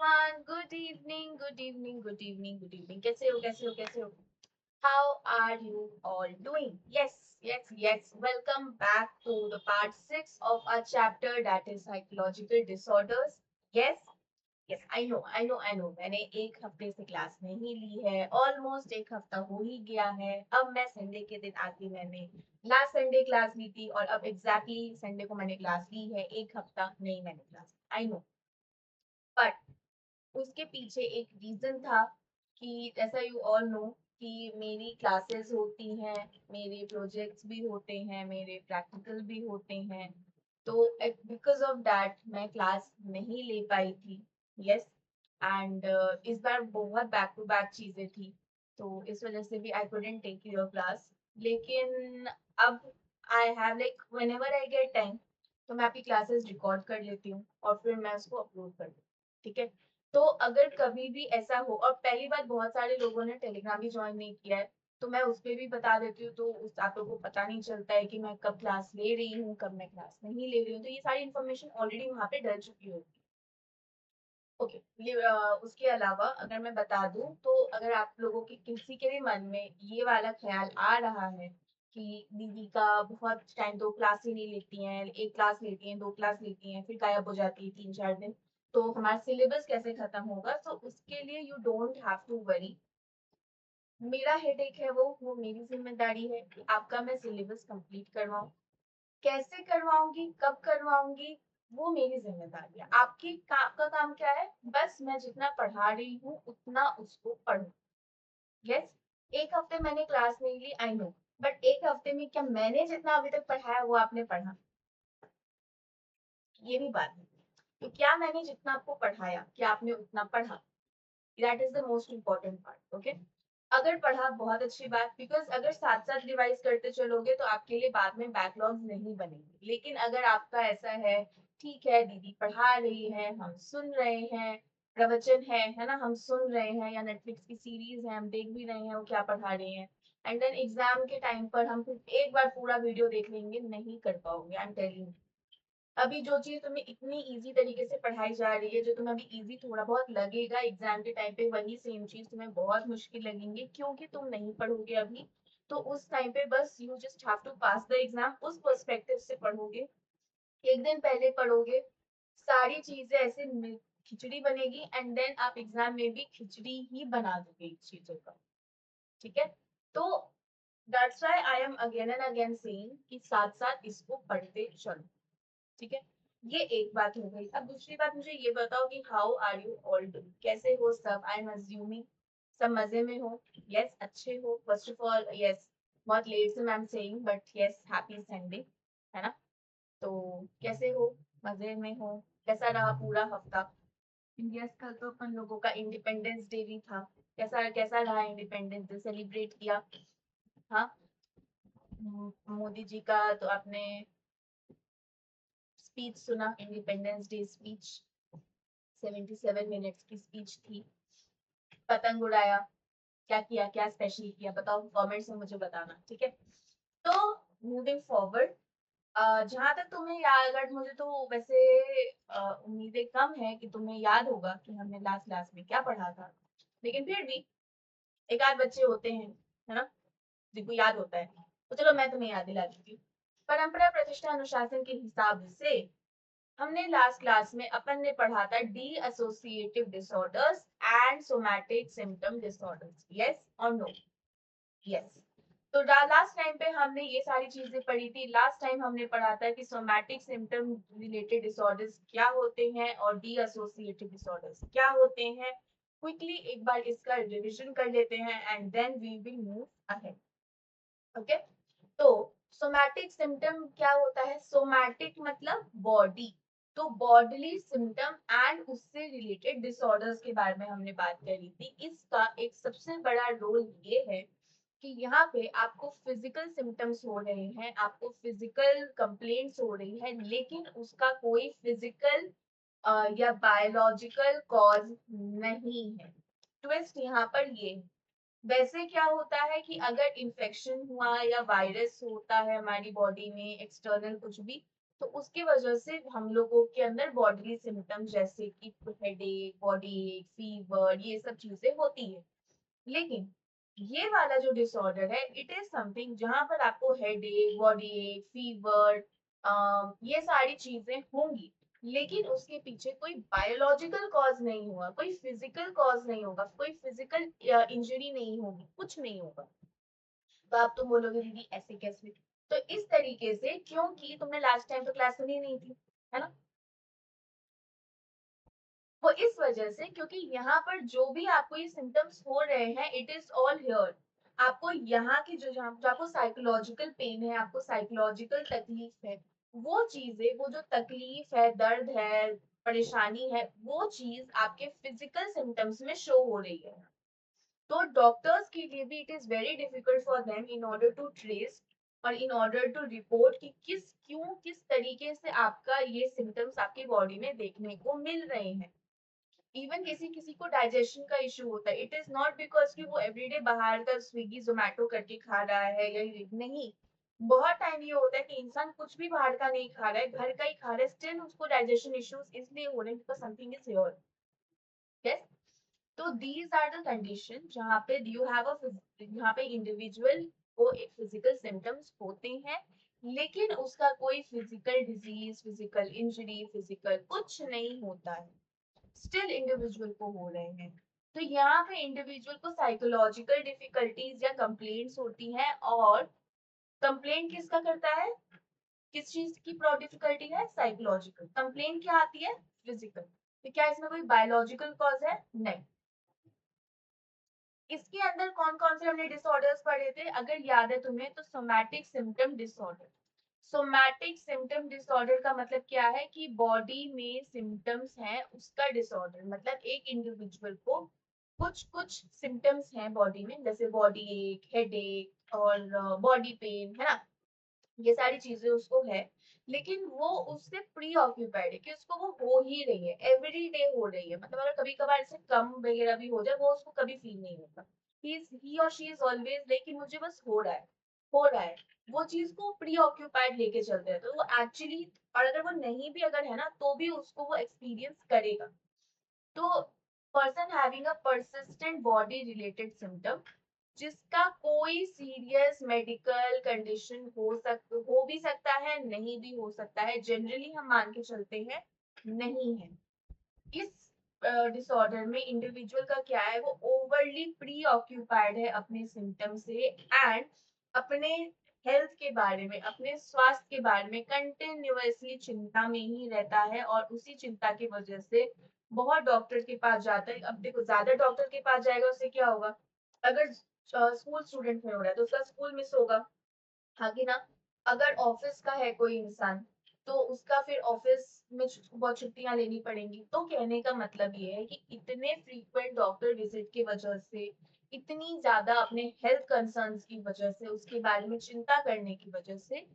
everyone. Good evening, good evening, good evening, good evening. कैसे हो? How are you all doing? Yes. Welcome back to the part 6 of our chapter that is psychological disorders. Yes, I know. मैंने एक हफ्ते से class नहीं ली है. Almost एक हफ्ता हो ही गया है. अब मैं संडे के दिन आके मैंने लास्ट संडे क्लास ली थी और अब एग्जैक्टली संडे को मैंने क्लास ली है. एक हफ्ता नहीं मैंने क्लास. आई नो, बट उसके पीछे एक रीजन था कि जैसा यू ऑल नो कि मेरी क्लासेस होती हैं, मेरे प्रोजेक्ट्स भी होते हैं, मेरे प्रैक्टिकल भी होते हैं. तो बिकॉज ऑफ दैट मैं क्लास नहीं ले पाई थी. यस. एंड इस बार बहुत बैक टू बैक चीजें थी, तो इस वजह से भी I couldn't take your class. लेकिन अब I have like whenever I get time तो मैं आपकी क्लासेस रिकॉर्ड कर लेती हूँ और फिर मैं उसको अपलोड कर दूँ. ठीक है. तो अगर कभी भी ऐसा हो, और पहली बात बहुत सारे लोगों ने टेलीग्राम भी ज्वाइन नहीं किया है, तो मैं उस पर भी बता देती हूँ. तो उस आप लोगों को पता नहीं चलता है कि मैं कब क्लास ले रही हूँ, कब मैं क्लास नहीं ले रही हूँ. तो ये सारी इन्फॉर्मेशन ऑलरेडी वहाँ पे डल चुकी होगी. ओके. उसके अलावा अगर मैं बता दूं, तो अगर आप लोगों के किसी के भी मन में ये वाला ख्याल आ रहा है कि दीदी का बहुत टाइम, दो क्लास ही नहीं लेती हैं, एक क्लास लेती हैं, दो क्लास लेती हैं, फिर गायब हो जाती है 3-4 दिन, तो हमारा सिलेबस कैसे खत्म होगा, तो उसके लिए you don't have to worry. मेरा हेडेक है वो मेरी जिम्मेदारी है कि आपका मैं सिलेबस कंप्लीट करवाऊं. कैसे करवाऊंगी, कब करवाऊंगी, वो मेरी जिम्मेदारी है. आपका काम क्या है, बस मैं जितना पढ़ा रही हूँ उतना उसको पढ़ो. यस. एक हफ्ते मैंने क्लास नहीं ली, आई नो, बट एक हफ्ते में क्या मैंने जितना अभी तक पढ़ाया वो आपने पढ़ा? ये भी बात है. तो क्या मैंने जितना आपको पढ़ाया, क्या आपने उतना पढ़ा? That is the most important part. Okay. अगर पढ़ा बहुत अच्छी बात, बिकॉज अगर साथ साथ रिवाइज करते चलोगे तो आपके लिए बाद में बैकलॉग्स नहीं बनेंगे. लेकिन अगर आपका ऐसा है, ठीक है दीदी पढ़ा रही है, हम सुन रहे हैं, प्रवचन है ना, हम सुन रहे हैं, या नेटफ्लिक्स की सीरीज है हम देख भी रहे हैं वो क्या पढ़ा रहे हैं, एंड देन एग्जाम के टाइम पर हम फिर एक बार पूरा वीडियो देख लेंगे, नहीं कर पाओगे. I am telling. अभी जो चीज तुम्हें इतनी इजी तरीके से पढ़ाई जा रही है, जो तुम्हें अभी इजी थोड़ा बहुत लगेगा एग्जाम के टाइम पे, वही सेम चीज तुम्हें बहुत मुश्किल लगेंगे क्योंकि तुम नहीं पढ़ोगे अभी. तो उस टाइम पे बस you just have to pass the exam, उस पर्सपेक्टिव से पढ़ोगे. एक दिन पहले पढ़ोगे, सारी चीजें ऐसे खिचड़ी बनेगी, एंड देन आप एग्जाम में भी खिचड़ी ही बना दोगे इस चीजों का. ठीक है. तो that's why I am again and again saying कि साथ साथ इसको पढ़ते चलो. ठीक है. ये एक बात हो गई. अब दूसरी बात, मुझे ये बताओ कि how are you all doing, कैसे हो सब? आई एम अज्यूमिंग सब मजे में हो. यस, अच्छे हो. फर्स्ट ऑफ ऑल यस, बहुत लेट से मैं am saying, but yes, happy Sunday, है ना. तो कैसे हो? मजे में हो? कैसा रहा पूरा हफ्ता? यस, कल तो अपन लोगों का इंडिपेंडेंस डे भी था. कैसा कैसा रहा इंडिपेंडेंस डे? सेलिब्रेट किया? हाँ. मोदी जी का तो आपने स्पीच सुना, इंडिपेंडेंस डे स्पीच, 77 मिनट्स की स्पीच थी. पतंग उड़ाया? क्या किया, क्या स्पेशल किया, बताओ कमेंट्स में मुझे बताना. ठीक है. तो मूविंग फॉरवर्ड, जहां तक तुम्हें याद, अगर मुझे तो वैसे उम्मीदें कम है कि तुम्हें याद होगा कि हमने लास्ट क्लास में क्या पढ़ा था. लेकिन फिर भी एक आध बच्चे होते हैं, है ना, जिनको याद होता है. तो चलो मैं तुम्हें याद दिला देती हूँ. परंपरा, प्रतिष्ठा, अनुशासन के हिसाब से हमने लास्ट क्लास में अपन ने पढ़ा था D associative disorders and somatic symptom disorders. Yes और नो? यस. तो लास्ट टाइम पे हमने ये सारी चीजें पढ़ी थी. लास्ट टाइम हमने पढ़ा था कि सोमैटिक सिम्टम रिलेटेड डिसऑर्डर्स क्या होते हैं और डी एसोसिएटिव डिसऑर्डर्स क्या होते हैं. क्विकली एक बार इसका रिविजन कर लेते हैं and then we will move ahead. Okay. तो सोमैटिक सिम्टम क्या होता है? सोमैटिक मतलब बॉडी. तो बॉडीली सिम्टम एंड उससे रिलेटेड डिसऑर्डर्स के बारे में हमने बात करी थी. इसका एक सबसे बड़ा रोल ये है कि यहाँ पे आपको फिजिकल सिम्टम्स हो रहे हैं, आपको फिजिकल कंप्लेंट्स हो रही है, लेकिन उसका कोई फिजिकल या बायोलॉजिकल कॉज नहीं है. ट्विस्ट यहाँ पर ये है. वैसे क्या होता है कि अगर इन्फेक्शन हुआ या वायरस होता है हमारी बॉडी में, एक्सटर्नल कुछ भी, तो उसकी वजह से हम लोगों के अंदर बॉडी सिम्टम्स जैसे कि हेडेक, बॉडी एक, फीवर, ये सब चीजें होती है। लेकिन ये वाला जो डिसऑर्डर है, इट इज समथिंग जहां पर आपको हेडेक, बॉडी एक, फीवर, ये सारी चीजें होंगी, लेकिन उसके पीछे कोई बायोलॉजिकल कॉज नहीं होगा, कोई फिजिकल कॉज नहीं होगा, कोई फिजिकल इंजरी नहीं होगी, कुछ नहीं होगा। तो आप तो बोलोगे दीदी ऐसे कैसे? तो इस तरीके से, क्योंकि तुमने लास्ट टाइम तो क्लास सुनी नहीं थी, है ना? वो इस वजह से क्योंकि यहाँ पर जो भी आपको ये सिम्टम्स हो रहे हैं, इट इज ऑल हियर। आपको यहाँ की जो आपको साइकोलॉजिकल पेन है, आपको साइकोलॉजिकल तकलीफ है, वो चीजें, वो जो तकलीफ है, दर्द है, परेशानी है, वो चीज आपके फिजिकल सिम्टम्स में शो हो रही है। तो डॉक्टर्स के लिए भी it is very difficult for them in order to trace और इन ऑर्डर टू रिपोर्ट कि किस तरीके से आपका ये सिम्टम्स आपकी बॉडी में देखने को मिल रहे हैं। इवन किसी किसी को डाइजेशन का इशू होता है, इट इज नॉट बिकॉज कि वो एवरीडे बाहर का स्विगी जोमेटो करके खा रहा है या नहीं। बहुत टाइम ये होता है कि इंसान कुछ भी बाहर का नहीं खा रहा है, घर का ही खा रहा है, स्टिल उसको डाइजेशन इश्यूज इसलिए हो रहे हैं because something is here. Yes. तो दीज आर द कंडीशन जहाँ पे यू हैव अ, यहाँ पे इंडिविजुअल को एक फिजिकल सिम्टम्स होते हैं, लेकिन उसका कोई physical disease, physical injury, physical कुछ नहीं होता है, स्टिल इंडिविजुअल को हो रहे हैं। तो यहाँ पे इंडिविजुअल को साइकोलॉजिकल डिफिकल्टीज या कंप्लेंट्स होती हैं, और कंप्लेंट किसका करता है? किस चीज की डिफिकल्टी है? साइकोलॉजिकल। कंप्लेंट क्या आती है? फिजिकल। तो क्या इसमें कोई बायोलॉजिकल कॉज है? नहीं। इसके अंदर कौन कौन से हमने डिसऑर्डर्स पढ़े थे, अगर याद है तुम्हें तो? Somatic symptom disorder. Somatic symptom disorder का मतलब क्या है कि बॉडी में सिम्टम्स हैं उसका डिसऑर्डर, मतलब एक इंडिविजुअल को कुछ कुछ सिम्टम्स हैं बॉडी में, जैसे बॉडी एक, हेडेक और बॉडी पेन, है ना? ये सारी चीजें उसको है, लेकिन वो उससे प्री ऑक्यूपाइड है कि उसको वो हो ही रही है, एवरी डे हो रही है। मतलब अगर कभी कभार ऐसे कम वगैरह भी हो जाए, वो उसको कभी फील नहीं होता। ही और शी इज ऑलवेज लाइक कि मुझे बस हो रहा है, हो रहा है। वो चीज को प्री ऑक्यूपाइड लेके चलते हैं, तो वो एक्चुअली, और अगर वो नहीं भी अगर है ना, तो भी उसको वो एक्सपीरियंस करेगा। तो person having a persistent body related symptom, जिसका कोई सीरियस मेडिकल कंडीशन हो भी सकता है, नहीं भी हो सकता है, जनरली हम मान के चलते हैं नहीं है। इस डिसऑर्डर में इंडिविजुअल का क्या है, वो ओवरली प्री ऑक्यूपाइड है अपने सिम्टम से, एंड अपने हेल्थ के बारे में, अपने स्वास्थ्य के बारे में कंटिन्यूअसली चिंता में ही रहता है, और उसी चिंता की वजह से बहुत डॉक्टर के पास जाता है। अब देखो, ज्यादा डॉक्टर के पास जाएगा उससे क्या होगा? अगर स्कूल स्टूडेंट में हो रहा है तो उसका स्कूल मिस होगा, हाँ कि ना? अगर ऑफिस का है कोई इंसान, तो उसका फिर ऑफिस में बहुत छुट्टियां लेनी पड़ेंगी। तो कहने का मतलब ये है कि इतने फ्रीक्वेंट डॉक्टर विजिट की वजह से, इतनी ज्यादा अपने हेल्थ कंसर्न्स की वजह से, उसके बारे में चिंता करने की वजह से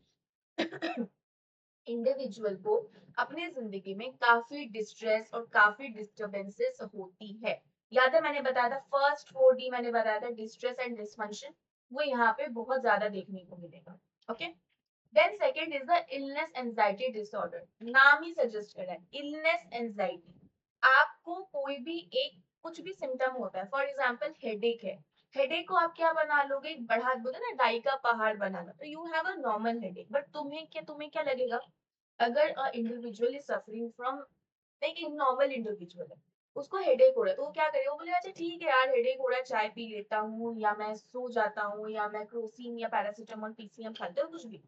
इंडिविजुअल को अपनी जिंदगी में काफी डिस्ट्रेस और काफी डिस्टरबेंसेस होती है। याद है मैंने बताया था, फर्स्ट 4D मैंने बताया था, डिस्ट्रेस एंड डिसफंक्शन, वो यहाँ पे बहुत ज्यादा देखने को मिलेगा। Okay. Then second is the illness anxiety disorder. नाम ही सजेस्ट कर रहा है, इलनेस एंजाइटी। आपको कोई भी एक कुछ भी सिम्टम होता है, फॉर एग्जाम्पल हेडेक है, हेडेक को आप क्या बना लोगे? बढ़ा बोलते ना, डाई का पहाड़ बनाना। तो you have a normal headache, but तुम्हें क्या लगेगा? अगर a individual is suffering from, like एक नॉर्मल इंडिविजुअल है, उसको हेडेक हो रहा है, तो वो क्या करेगा? वो बोले अच्छा ठीक है यार, हेडेक हो रहा है, चाय पी लेता हूँ, या मैं सो जाता हूँ, या मैं क्रोसिन या पैरासीटामोल, पीसीएम खाते हो, कुछ भी।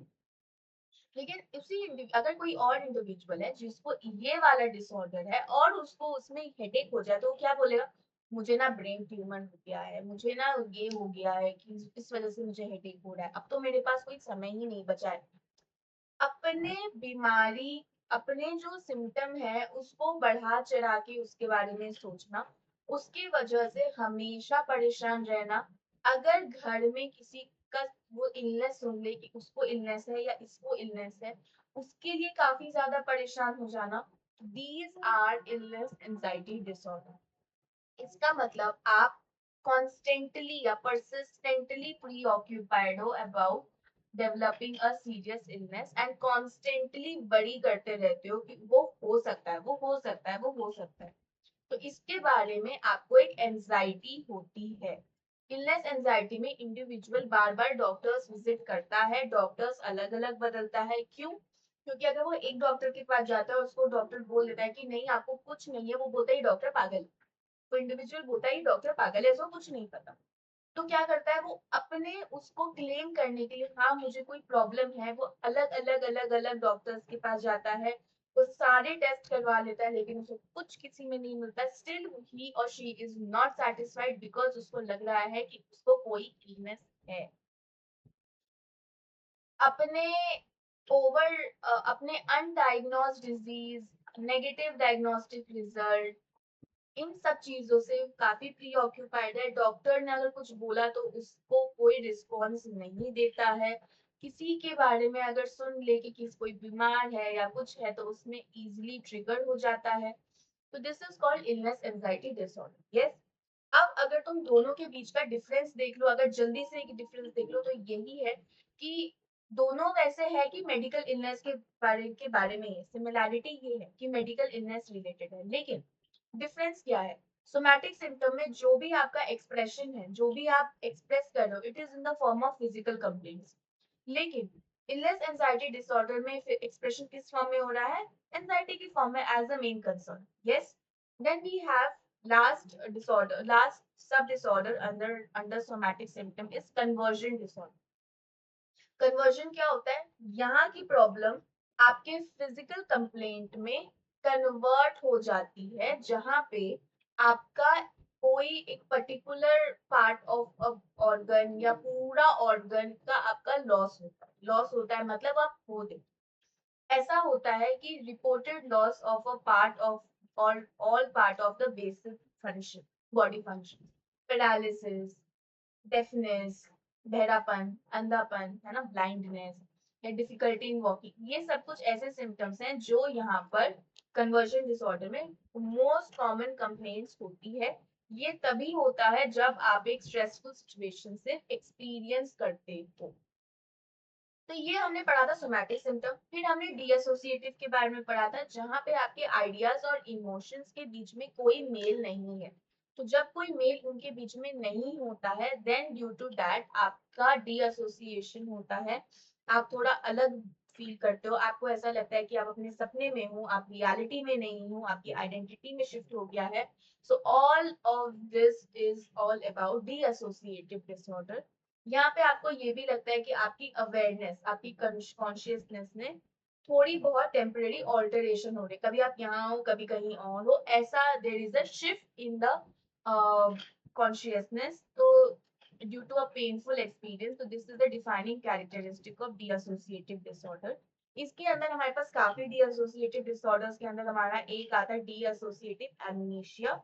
लेकिन अगर कोई और इंडिविजुअल है जिसको ये वाला डिसऑर्डर है, और उसको उसमें हेडेक हो जाए, तो वो क्या बोलेगा? मुझे ना ब्रेन ट्यूमर हो गया है, मुझे ना ये हो गया है कि इस वजह से मुझे हेडेक हो रहा है, अब तो मेरे पास कोई समय ही नहीं बचा है। अपने बीमारी, अपने जो सिम्टम है उसको बढ़ा चढ़ा के उसके बारे में सोचना, उसकी वजह से हमेशा परेशान रहना। अगर घर में किसी का वो इलनेस सुन ले कि उसको इलनेस है या इसको इलनेस है, उसके लिए काफी ज्यादा परेशान हो जाना, these are illness anxiety disorder. इसका मतलब आप कॉन्स्टेंटली या परसिस्टेंटली प्री ऑक्यूपाइड हो about developing a serious illness and constantly worry करते रहते हो कि वो हो सकता है, वो हो सकता है, वो हो सकता है, तो इसके बारे में आपको एक एंजाइटी होती है। इलनेस एंजाइटी में इंडिविजुअल बार बार डॉक्टर्स विजिट करता है, डॉक्टर्स अलग अलग बदलता है। क्यों? क्योंकि अगर वो एक डॉक्टर के पास जाता है और उसको डॉक्टर बोल देता है कि नहीं आपको कुछ नहीं है, वो बोलता है डॉक्टर पागल है। वो इंडिविजुअल बोलता है डॉक्टर पागल है, इसको कुछ नहीं पता। तो क्या करता है वो अपने उसको क्लेम करने के लिए, हाँ मुझे कोई प्रॉब्लम है, वो अलग अलग डॉक्टर्स के पास जाता है, वो सारे टेस्ट करवा लेता है, लेकिन उसे कुछ किसी में नहीं मिलता। स्टिल ही और she is not satisfied because उसको लग रहा है कि उसको कोई इलनेस है। अपने ओवर अपने undiagnosed disease, negative diagnostic result, इन सब चीजों से काफी प्री ऑक्यूपाइड है। डॉक्टर ने अगर कुछ बोला तो उसको कोई रिस्पॉन्स नहीं देता है। किसी के बारे में अगर सुन ले कि किसी कोई बीमार है या कुछ है तो उसमें इजीली ट्रिगर हो जाता है। तो this is called illness anxiety disorder. Yes. अब अगर तुम दोनों के बीच का डिफरेंस देख लो, अगर जल्दी से एक डिफरेंस देख लो, तो यही है कि दोनों वैसे है कि मेडिकल इलनेस के बारे में है, सिमिलैरिटी ये है कि मेडिकल इलनेस रिलेटेड है, लेकिन डिफरेंस क्या है? सोमैटिक सिम्टम में जो भी आपका एक्सप्रेशन है, जो भी आप एक्सप्रेस कर रहे हो, it is in the form of physical complaints. लेकिन इलनेस एंजाइटी डिसऑर्डर में एक्सप्रेशन किस फॉर्म में हो रहा है? एंजाइटी की फॉर्म में as a main concern. Yes. Then we have last sub disorder under somatic symptom is conversion disorder. Conversion क्या होता है? यहाँ की प्रॉब्लम आपके फिजिकल कंप्लेंट में कन्वर्ट हो जाती है, जहाँ पे आपका कोई एक पर्टिकुलर पार्ट ऑफ ऑर्गन या पूरा ऑर्गन का आपका लॉस होता है। लॉस होता है मतलब आप खो देते। ऐसा होता है कि reported loss of a part of all part of the basic function, body function, paralysis, deafness, बहरापन, अंधापन, है ना, ब्लाइंडनेस या डिफिकल्टी इन वॉकिंग, ये सब कुछ ऐसे सिम्टम्स हैं जो यहाँ पर कन्वर्जन डिसऑर्डर में मोस्ट कॉमन कंप्लेंट्स होती है। ये तभी होता है जब आप एक स्ट्रेसफुल सिचुएशन से एक्सपीरियंस करते हो। तो ये हमने पढ़ा था सोमैटिक सिम्टम। फिर हमने डीएसोसिएटिव के बारे में पढ़ा था, जहाँ पे आपके आइडियाज और इमोशंस के बीच में कोई मेल नहीं है। तो जब कोई मेल उनके बीच में नहीं होता है, देन ड्यू टू दैट आपका डीएसोसिएशन होता है। आप थोड़ा अलग फील करते हो, आपको ऐसा लगता है कि आप अपने सपने में हो, आप रियलिटी में नहीं हो, आपकी आइडेंटिटी में शिफ्ट हो गया है। So all of this is all about dissociative disorder. यहाँ पे आपको ये भी लगता है कि आपकी अवेयरनेस, आपकी कॉन्शियसनेस में थोड़ी बहुत टेम्परेरी ऑल्टरेशन हो रही है, कभी आप यहाँ हो कभी कहीं और हो, ऐसा there is a shift in the consciousness. तो due to a painful experience, तो this is the defining characteristic of dissociative disorder. इसके अंदर हमारे पास काफी डीएसोसिएटिव डिसऑर्डर्स के अंदर हमारा एक आता है dissociative amnesia.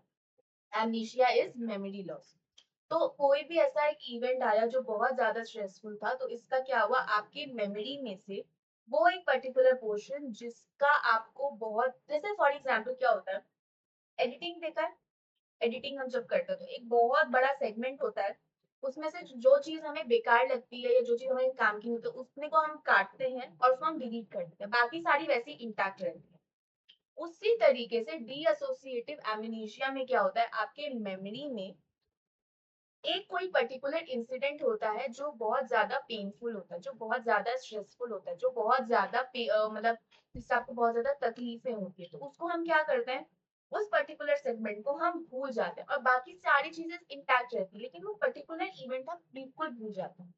Amnesia is memory loss. तो कोई भी ऐसा एक इवेंट आया जो बहुत ज्यादा स्ट्रेसफुल था, तो इसका क्या हुआ, आपकी मेमोरी में से वो एक पर्टिकुलर पोर्शन जिसका आपको बहुत, जैसे फॉर एग्जांपल क्या होता है, एडिटिंग देखा है? एडिटिंग हम जब करते हैं तो एक बहुत बड़ा सेगमेंट होता है, उसमें से जो चीज हमें बेकार लगती है या जो चीज हमें काम की नहीं होती है, उसमें को हम काटते हैं और उसको हम डिलीट कर देते हैं, बाकी सारी वैसी इंटैक्ट रहती है। उसी तरीके से डी एसोसिएटिव एमनीशिया में क्या होता है, आपके मेमोरी में एक कोई पर्टिकुलर इंसिडेंट होता है जो बहुत ज्यादा पेनफुल होता है, जो बहुत ज्यादा स्ट्रेसफुल होता है, जो बहुत ज्यादा मतलब जिससे आपको बहुत ज्यादा तकलीफें होती है, तो उसको हम क्या करते हैं, उस पर्टिकुलर सेगमेंट को हम भूल जाते हैं और बाकी सारी चीजें इंटैक्ट रहती है, लेकिन वो पर्टिकुलर इवेंट हम बिल्कुल भूल जाते हैं।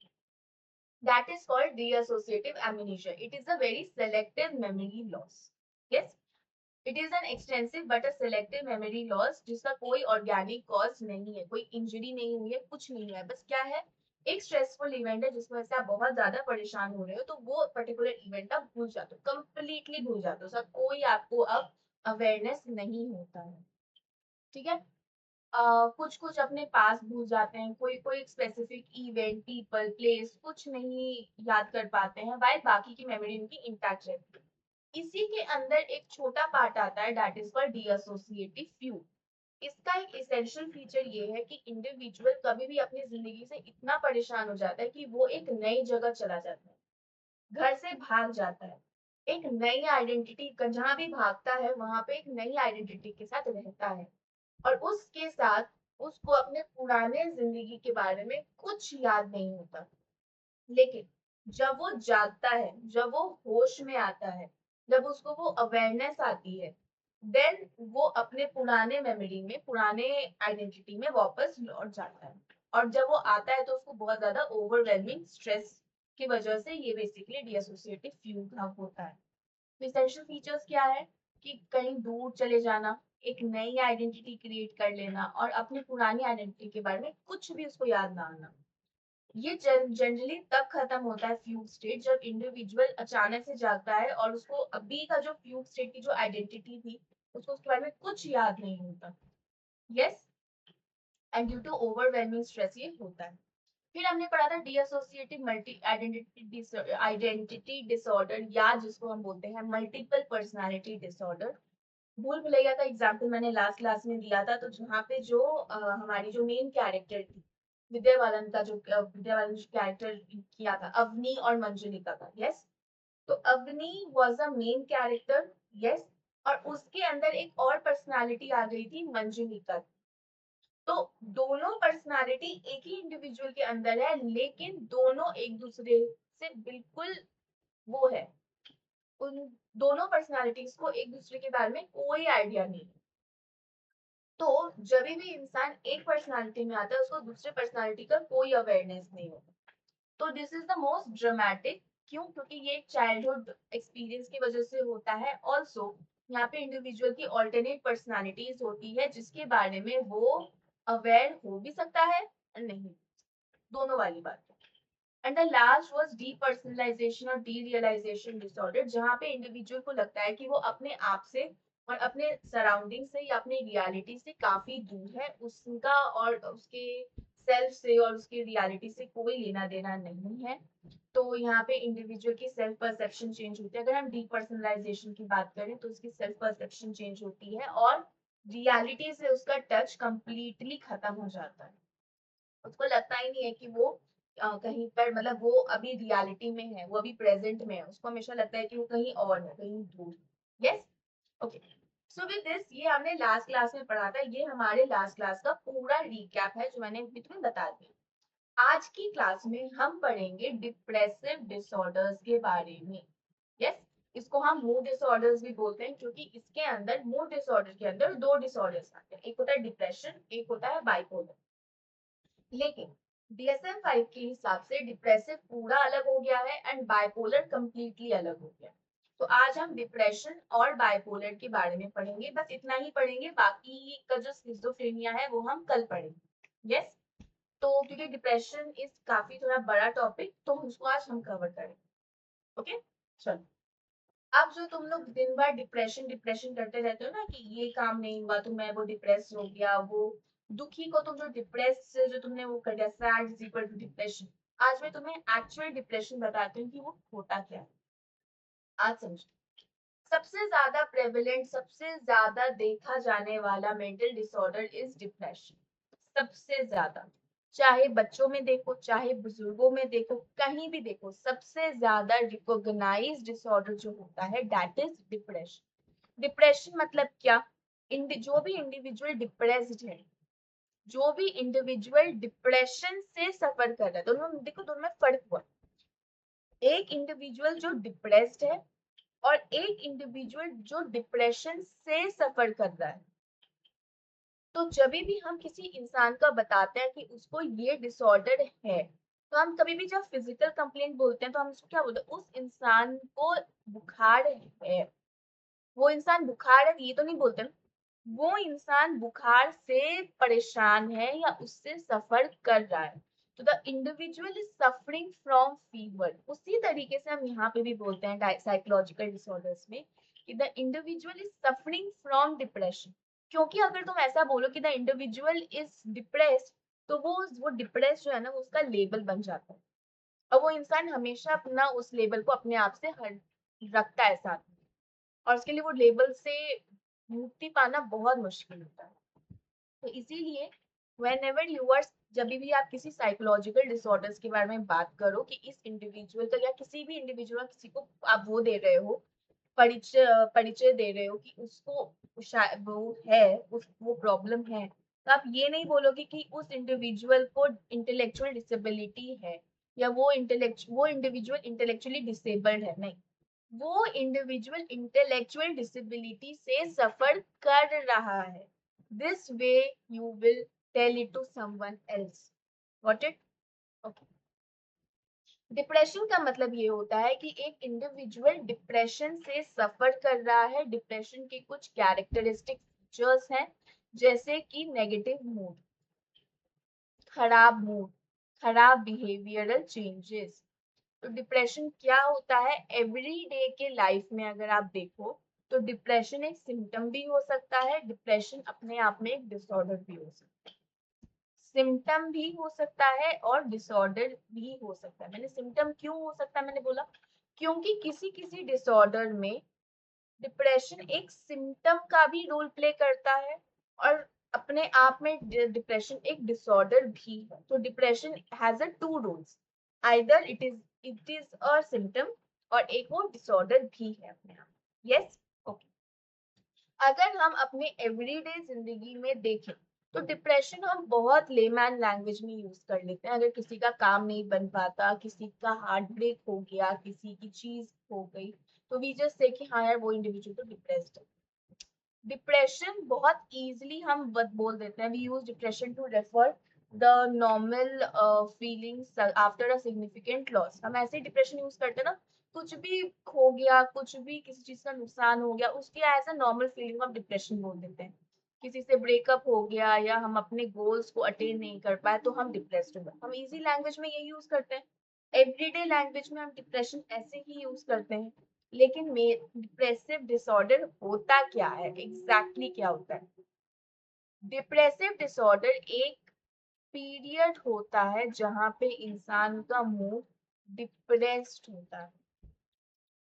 That is called dissociative amnesia. It is a very selective memory loss. Yes. It is an extensive but a selective memory loss, जिसका कोई ऑर्गेनिक कॉज नहीं है, कोई इंजरी नहीं हुई है, कुछ नहीं हुआ है, बस क्या है, एक स्ट्रेसफुल इवेंट है जिसकी वजह से आप बहुत ज्यादा परेशान हो रहे हो, तो वो पर्टिकुलर इवेंट आप भूल जाते हो, कंप्लीटली भूल जाते हो, सब कोई आपको अब अवेयरनेस नहीं होता है। ठीक है। कुछ कुछ अपने पास भूल जाते हैं, कोई कोई स्पेसिफिक इवेंट, पीपल, प्लेस कुछ नहीं याद कर पाते हैं, वाइल बाकी की मेमोरी उनकी इंटैक्ट रहती है। इसी के अंदर एक छोटा पार्ट आता है, दैट इज कॉल्ड डीएसोसिएटिव फ्यू। इसका एक इसेंशियल फीचर ये है कि इंडिविजुअल कभी भी अपनी जिंदगी से इतना परेशान हो जाता है कि वो एक नई जगह चला जाता है, घर से भाग जाता है, एक नई आइडेंटिटी, जहां भी भागता है वहां पे एक नई आइडेंटिटी के साथ रहता है, और उसके साथ उसको अपने पुराने जिंदगी के बारे में कुछ याद नहीं होता। लेकिन जब वो जागता है, जब वो होश में आता है, जब उसको वो अवेयरनेस आती है, देन वो अपने पुराने मेमोरी में, पुराने आइडेंटिटी में वापस लौट जाता है। और जब वो आता है तो उसको बहुत ज्यादा ओवरवेलमिंग स्ट्रेस की वजह से ये बेसिकली डिसोसिएटिव फ्यूग होता है। तो इसेंशियल फीचर्स क्या है कि कहीं दूर चले जाना, एक नई आइडेंटिटी क्रिएट कर लेना, और अपनी पुरानी आइडेंटिटी के बारे में कुछ भी उसको याद ना आना। ये जनरली तब खत्म होता है फ्यूग स्टेट, जब इंडिविजुअल अचानक से जागता है और उसको अभी का जो फ्यूग स्टेट की जो आइडेंटिटी थी उसको उसके बारे में कुछ याद नहीं होता। Yes, and due to overwhelming stress ये होता है। फिर हमने पढ़ा था डिएसोसिएटिव मल्टी आइडेंटिटी डिसऑर्डर, या जिसको हम बोलते हैं मल्टीपल पर्सनालिटी डिसऑर्डर। भूल भुलैया का एग्जाम्पल मैंने लास्ट क्लास में दिया था, तो जहाँ पे जो हमारी जो मेन कैरेक्टर थी, विद्या बालन का जो विद्या बालन ने कैरेक्टर किया था अवनी और मंजुलिका का, यस। तो Avni was a main character, yes, और उसके अंदर एक और पर्सनालिटी आ गई थी मंजुलिका। तो दोनों पर्सनालिटी एक ही इंडिविजुअल के अंदर है, लेकिन दोनों एक दूसरे से बिल्कुल वो है, उन दोनों पर्सनालिटीज को एक दूसरे के बारे में कोई आइडिया नहीं। तो जब भी इंसान एक पर्सनालिटी में आता है उसको दूसरे पर्सनालिटी का कोई अवेयरनेस नहीं होता। तो this is the most dramatic. क्यों? क्योंकि ये चाइल्डहुड एक्सपीरियंस की वजह से होता है। ऑल्सो यहाँ पे इंडिविजुअल की ऑल्टरनेट पर्सनालिटीज होती है जिसके बारे में वो अवेयर हो भी सकता है और नहीं, दोनों वाली बात है। And the last was depersonalisation और डीरियलाइजेशन डिसऑर्डर, जहाँ पे इंडिविजुअल को लगता है कि वो अपने आप से और अपने सराउंडिंग से या अपनी रियलिटी से काफी दूर है, उसका और उसके सेल्फ से और उसकी रियलिटी से कोई लेना देना नहीं है। तो यहाँ पे इंडिविजुअल की सेल्फ परसेप्शन चेंज होती है। अगर हम डीपर्सनलाइजेशन की बात करें तो उसकी सेल्फ परसेप्शन चेंज होती है और रियलिटी से उसका टच कंप्लीटली खत्म हो जाता है। उसको लगता ही नहीं है कि वो कहीं पर, मतलब वो अभी रियलिटी में है, वो अभी प्रेजेंट में है, उसको हमेशा लगता है कि वो कहीं और है, कहीं दूर। Yes, okay. So with this, ये हमने लास्ट क्लास में पढ़ा था, ये हमारे लास्ट क्लास का पूरा रिकैप है जो मैंने अभी तुम्हें बता दिया। आज की क्लास में हम पढ़ेंगे डिप्रेसिव डिसऑर्डर्स के बारे में। यस, इसको हम मूड डिसऑर्डर्स भी बोलते हैं, क्योंकि इसके अंदर, मूड डिसऑर्डर के अंदर दो डिसऑर्डर्स आते हैं, एक होता है डिप्रेशन, एक होता है बाइपोलर। लेकिन DSM-5 के हिसाब से डिप्रेसिव पूरा अलग हो गया है एंड बाइपोलर कंप्लीटली अलग हो गया। तो आज हम डिप्रेशन और बाइपोलर के बारे में पढ़ेंगे, बस इतना ही पढ़ेंगे, बाकी का जो स्किज़ोफ्रेनिया है वो हम कल पढ़ेंगे। यस, तो क्योंकि डिप्रेशन इज काफी थोड़ा बड़ा टॉपिक, तो उसको आज हम कवर करेंगे। ओके, चलो। अब जो तुम लोग दिन भर डिप्रेशन डिप्रेशन करते रहते हो ना, कि ये काम नहीं हुआ तो मैं वो डिप्रेस हो गया, वो दुखी को तुम जो डिप्रेस जो तुमने वो कर दिया, sad is equal to depression. आज मैं तुम्हें एक्चुअल डिप्रेशन बताती हूँ कि वो होता क्या है। आज समझो, सबसे ज्यादा प्रेवलेंट, सबसे ज्यादा देखा जाने वाला मेंटल डिसऑर्डर इज डिप्रेशन। सबसे ज्यादा, चाहे बच्चों में देखो, चाहे बुजुर्गों में देखो, कहीं भी देखो, सबसे ज्यादा रिकॉग्नाइज्ड डिसऑर्डर जो होता है दैट इज डिप्रेशन। डिप्रेशन मतलब क्या? जो भी इंडिविजुअल डिप्रेस्ड है, जो भी इंडिविजुअल डिप्रेशन से सफर कर रहा है, दोनों में देखो, दोनों में फर्क हुआ। एक इंडिविजुअल जो डिप्रेस्ड है और एक इंडिविजुअल जो डिप्रेशन से सफर कर रहा है। तो जब भी हम किसी इंसान का बताते हैं कि उसको ये डिसऑर्डर है, तो हम कभी भी जब फिजिकल कंप्लेंट बोलते हैं तो हम उसको क्या बोलते हैं? उस इंसान को बुखार है, वो इंसान बुखार है ये तो नहीं बोलते ना, वो इंसान बुखार से परेशान है या उससे सफर कर रहा है। तो the individual is suffering from fever. उसी तरीके से हम यहाँ पे भी बोलते हैं साइकोलॉजिकल डिसऑर्डर्स में कि the individual is suffering from depression. क्योंकि अगर तुम ऐसा बोलो कि द इंडिविजुअल इज डिप्रेस्ड, तो वो डिप्रेस जो है ना, वो उसका लेबल बन जाता है, और वो इंसान हमेशा अपना उस लेबल को अपने आप से हट रखता है साथ में, और उसके लिए वो लेबल से मुक्ति पाना बहुत मुश्किल होता है। तो इसीलिए whenever you are, जब भी आप किसी साइकोलॉजिकल डिसऑर्डर्स के बारे में बात करो कि इस इंडिविजुअल का या किसी भी इंडिविजुअल किसी को आप वो दे रहे हो, परिचय परिचय दे रहे हो कि उसको वो है, वो प्रॉब्लम है, तो आप ये नहीं बोलोगे कि उस इंडिविजुअल को इंटेलेक्चुअल डिसेबिलिटी है या वो इंडिविजुअल इंटेलेक्चुअली डिसेबल्ड है, नहीं, वो इंडिविजुअल इंटेलेक्चुअल डिसेबिलिटी से सफर कर रहा है। This way you will tell it to someone else. Got it? Okay. Depression का मतलब ये होता है कि एक इंडिविजुअल डिप्रेशन से सफर कर रहा है। डिप्रेशन के कुछ कैरेक्टरिस्टिक फीचर्स हैं, जैसे कि नेगेटिव मूड, खराब मूड, खराब बिहेवियरल चेंजेस। तो डिप्रेशन क्या होता है एवरी डे के लाइफ में, अगर आप देखो तो डिप्रेशन एक सिम्टम भी हो सकता है, डिप्रेशन अपने आप में एक डिसऑर्डर भी हो सकता है। सिम्टम भी हो सकता है और डिसऑर्डर भी हो सकता है। मैंने सिम्टम क्यों हो सकता है मैंने बोला, क्योंकि किसी किसी डिसऑर्डर में डिप्रेशन एक सिम्टम का भी रोल प्ले करता है और अपने आप में डिप्रेशन एक डिसऑर्डर भी है। तो depression has a two roles, either it is a symptom और एक वो डिसऑर्डर भी है अपने आप। Yes, okay. अगर हम अपने एवरीडे जिंदगी में देखें तो डिप्रेशन हम बहुत लेमैन लैंग्वेज में यूज कर लेते हैं। अगर किसी का काम नहीं बन पाता, किसी का हार्ट ब्रेक हो गया, किसी की चीज हो गई, तो वी जस्ट से कि हाँ यार वो इंडिविजुअल तो डिप्रेस्ड है। डिप्रेशन बहुत इजीली हम बोल देते हैं, we use depression to refer the normal feelings after a significant loss. हम ऐसे डिप्रेशन यूज करते हैं ना, कुछ भी खो गया, कुछ भी किसी चीज का नुकसान हो गया, उसके as a normal feeling of depression बोल देते हैं। किसी से ब्रेकअप हो गया या हम अपने गोल्स को अटेन नहीं कर पाए तो हम डिप्रेस्ड हो गए। हम इजी लैंग्वेज में ये यूज करते हैं, एवरीडे लैंग्वेज में हम डिप्रेशन ऐसे ही यूज करते हैं। लेकिन डिप्रेसिव डिसऑर्डर होता क्या है, एग्जैक्टली क्या होता है? डिप्रेसिव डिसऑर्डर एक पीरियड होता है जहां पे इंसान का मूड डिप्रेस्ड होता है।